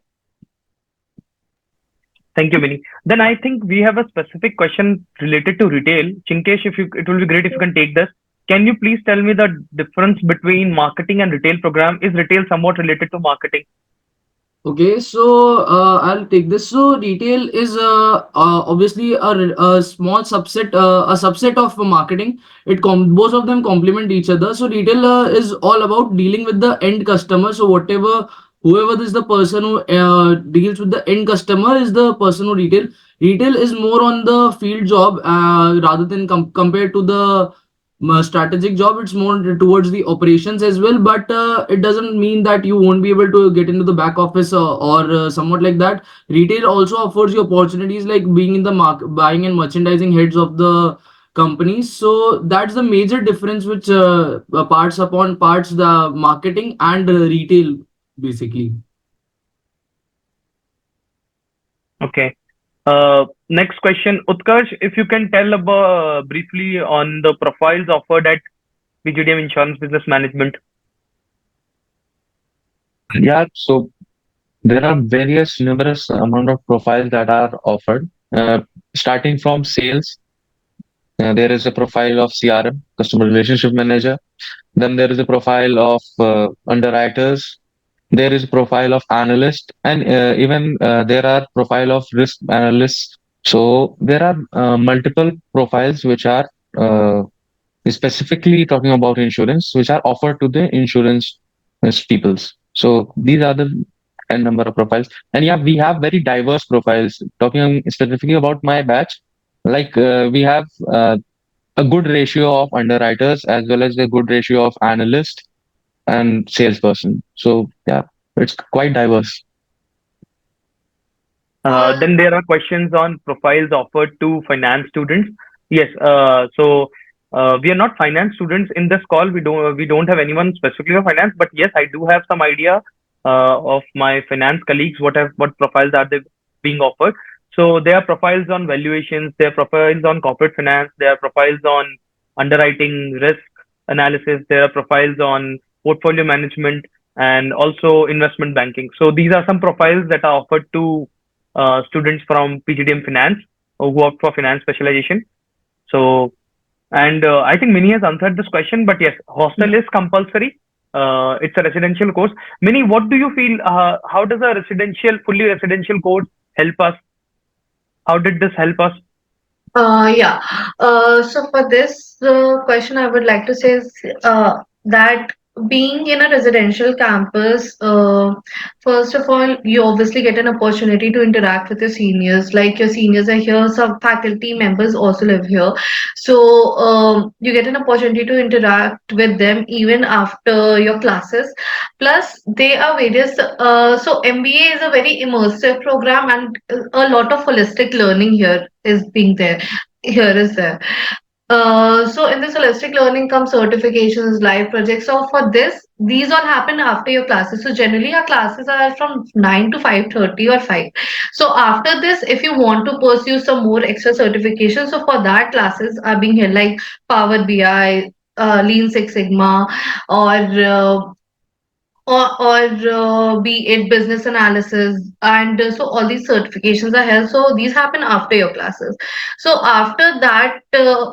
Thank you, Vinny. Then I think we have a specific question related to retail. Chinkesh, if you, it will be great if you can take this. Can you please tell me the difference between marketing and retail program? Is retail somewhat related to marketing? Okay, so I'll take this. So retail is obviously a small subset, a subset of marketing. Both of them complement each other. So retail is all about dealing with the end customer. So whoever is the person who deals with the end customer is the person who retail. Retail is more on the field job rather than compared to the strategic job. It's more towards the operations as well, but it doesn't mean that you won't be able to get into the back office or somewhat like that. Retail also offers you opportunities like being in the buying and merchandising heads of the companies. So that's the major difference which parts the marketing and retail basically. Okay. Next question, Utkarsh, if you can tell about briefly on the profiles offered at PGDM Insurance Business Management. Yeah, so there are various numerous amount of profiles that are offered. Starting from sales, there is a profile of CRM, customer relationship manager. Then there is a profile of underwriters. There is a profile of analyst, and even there are profile of risk analysts. So there are multiple profiles which are specifically talking about insurance, which are offered to the insurance peoples. So these are the n number of profiles, and yeah, we have very diverse profiles. Talking specifically about my batch, like we have a good ratio of underwriters as well as a good ratio of analyst and salesperson. So yeah. It's quite diverse. Then there are questions on profiles offered to finance students. Yes, we are not finance students in this call. We don't have anyone specifically for finance, but yes, I do have some idea of my finance colleagues. What profiles are they being offered? So there are profiles on valuations, there are profiles on corporate finance, there are profiles on underwriting, risk analysis, there are profiles on portfolio management, and also investment banking. So these are some profiles that are offered to students from PGDM Finance who opt for finance specialization. So, and I think Mini has answered this question, but yes, hostel is compulsory. It's a residential course. Mini, what do you feel? How does a fully residential course help us? How did this help us? Yeah. So for this question, I would like to say is, that being in a residential campus, first of all, you obviously get an opportunity to interact with your seniors. Like your seniors are here, some faculty members also live here. So you get an opportunity to interact with them even after your classes. Plus, they are various. So MBA is a very immersive program, and a lot of holistic learning here is being there. Here is there. So in this holistic learning comes certifications, live projects. So for this, these all happen after your classes. So generally our classes are from 9 to 5:30 or 5. So after this, if you want to pursue some more extra certifications, so for that classes are being held like Power BI, Lean Six Sigma, or be it business analysis, and so all these certifications are held, so these happen after your classes. So after that,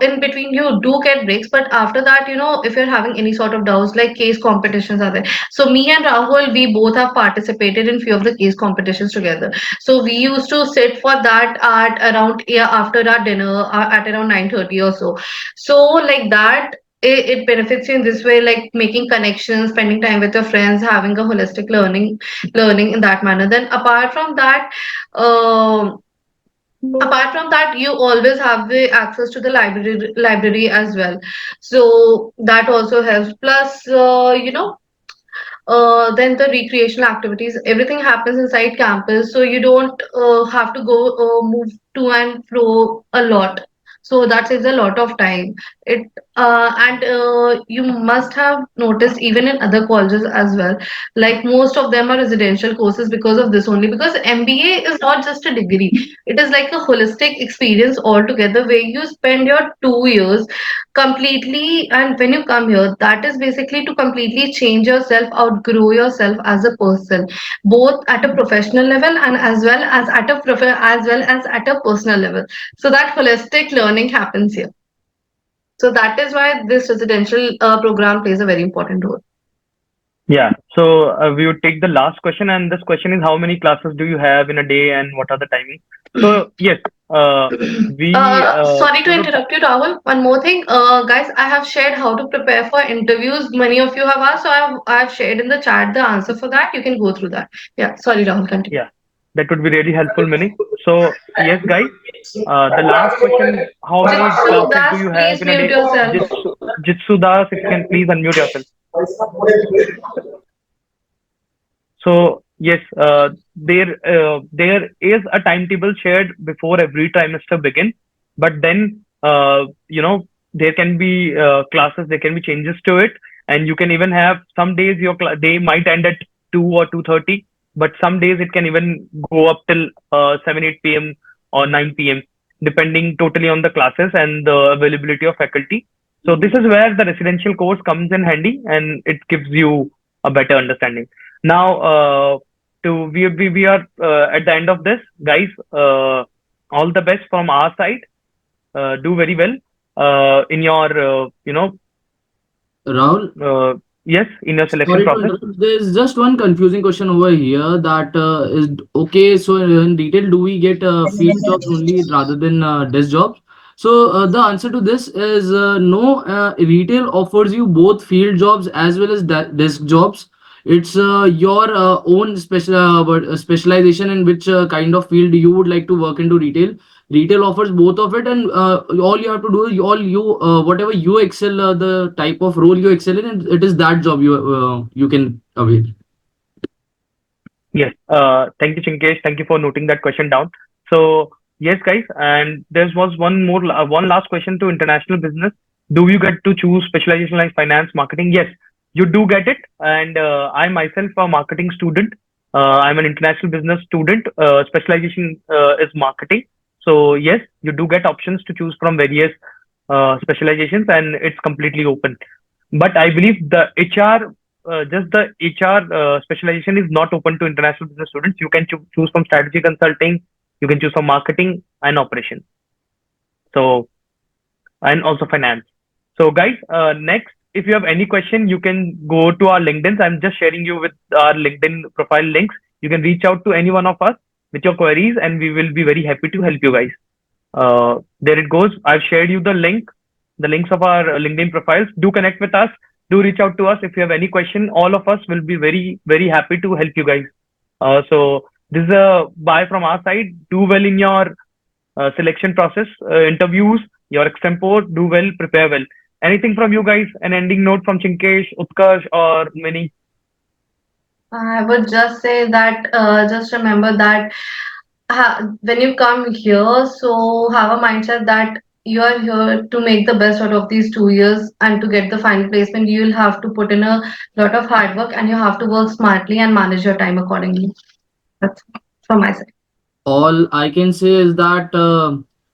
in between you do get breaks, but after that, if you're having any sort of doubts, like case competitions are there. So me and Rahul, we both have participated in few of the case competitions together. So we used to sit for that at around, yeah, after our dinner, at around 9:30 or so. So like that, it benefits you in this way, like making connections, spending time with your friends, having a holistic learning in that manner. Then um apart from that, you always have the access to the library as well. So that also helps. Plus, then the recreational activities, everything happens inside campus, so you don't have to go move to and fro a lot. So that saves a lot of time. It and You must have noticed even in other colleges as well. Like most of them are residential courses because of this only. Because MBA is not just a degree; it is like a holistic experience altogether, where you spend your 2 years completely, and when you come here, that is basically to completely change yourself, outgrow yourself as a person, both at a professional level and as well as at a personal level. So that holistic learning happens here. So that is why this residential program plays a very important role. Yeah. So we would take the last question, and this question is: how many classes do you have in a day, and what are the timings? So yes, Sorry to we would. interrupt you, Rahul. One more thing, guys. I have shared how to prepare for interviews. Many of you have asked, so I have shared in the chat the answer for that. You can go through that. Yeah. Sorry, Rahul. Continue. Yeah, that would be really helpful, Mini. So yes, guys. The last question: how many Jitsu classes do Das, you have please in a mute day? yourself. Jitsu Das, if you can please unmute yourself. So yes, there is a timetable shared before every trimester begin, but then there can be classes, there can be changes to it, and you can even have some days day might end at 2 or 2:30, but some days it can even go up till 7 8 p.m. or 9 p.m. depending totally on the classes and the availability of faculty. So this is where the residential course comes in handy, and it gives you a better understanding. Now, to we are at the end of this, guys. All the best from our side. Do very well in your Rahul, yes, in your selection sorry to process. interrupt. There's just one confusing question over here that is okay. So in detail, do we get field jobs only rather than desk jobs? So the answer to this is no. Retail offers you both field jobs as well as desk jobs. It's your own specialization in which kind of field you would like to work into retail. Retail offers both of it, and all you have to do is whatever you excel, the type of role you excel in, and it is that job you can avail. Yes. Thank you, Chinkesh. Thank you for noting that question down. So, yes, guys, and there was one last question to international business. Do you get to choose specialization like finance, marketing? Yes, you do get it. And I myself a marketing student. I'm an international business student. Specialization is marketing. So yes, you do get options to choose from various specializations, and it's completely open. But I believe the HR, just the HR specialization is not open to international business students. You can choose from strategy consulting, you can choose from marketing and operations. So, and also finance. So, guys, next, if you have any question, you can go to our LinkedIn. I'm just sharing you with our LinkedIn profile links. You can reach out to any one of us with your queries, and we will be very happy to help you guys. There it goes. I've shared you the links of our LinkedIn profiles. Do connect with us. Do reach out to us if you have any question. All of us will be very, very happy to help you guys. So this is a bye from our side. Do well in your selection process, interviews, your extempore. Do well, prepare well. Anything from you guys? An ending note from Chinkesh, Utkarsh, or Mini? I would just say that just remember that when you come here, so have a mindset that you are here to make the best out of these 2 years, and to get the final placement, you'll have to put in a lot of hard work, and you have to work smartly and manage your time accordingly. That's from my side. All I can say is that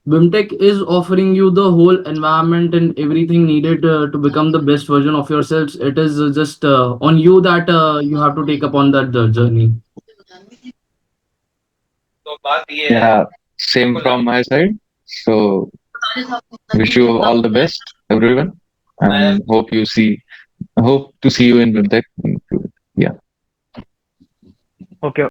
BIMTech is offering you the whole environment and everything needed to become the best version of yourselves. It is just on you that you have to take upon that journey. Yeah, same from my side. So wish you all the best, everyone, and hope to see you in Vimtech. Yeah. Okay.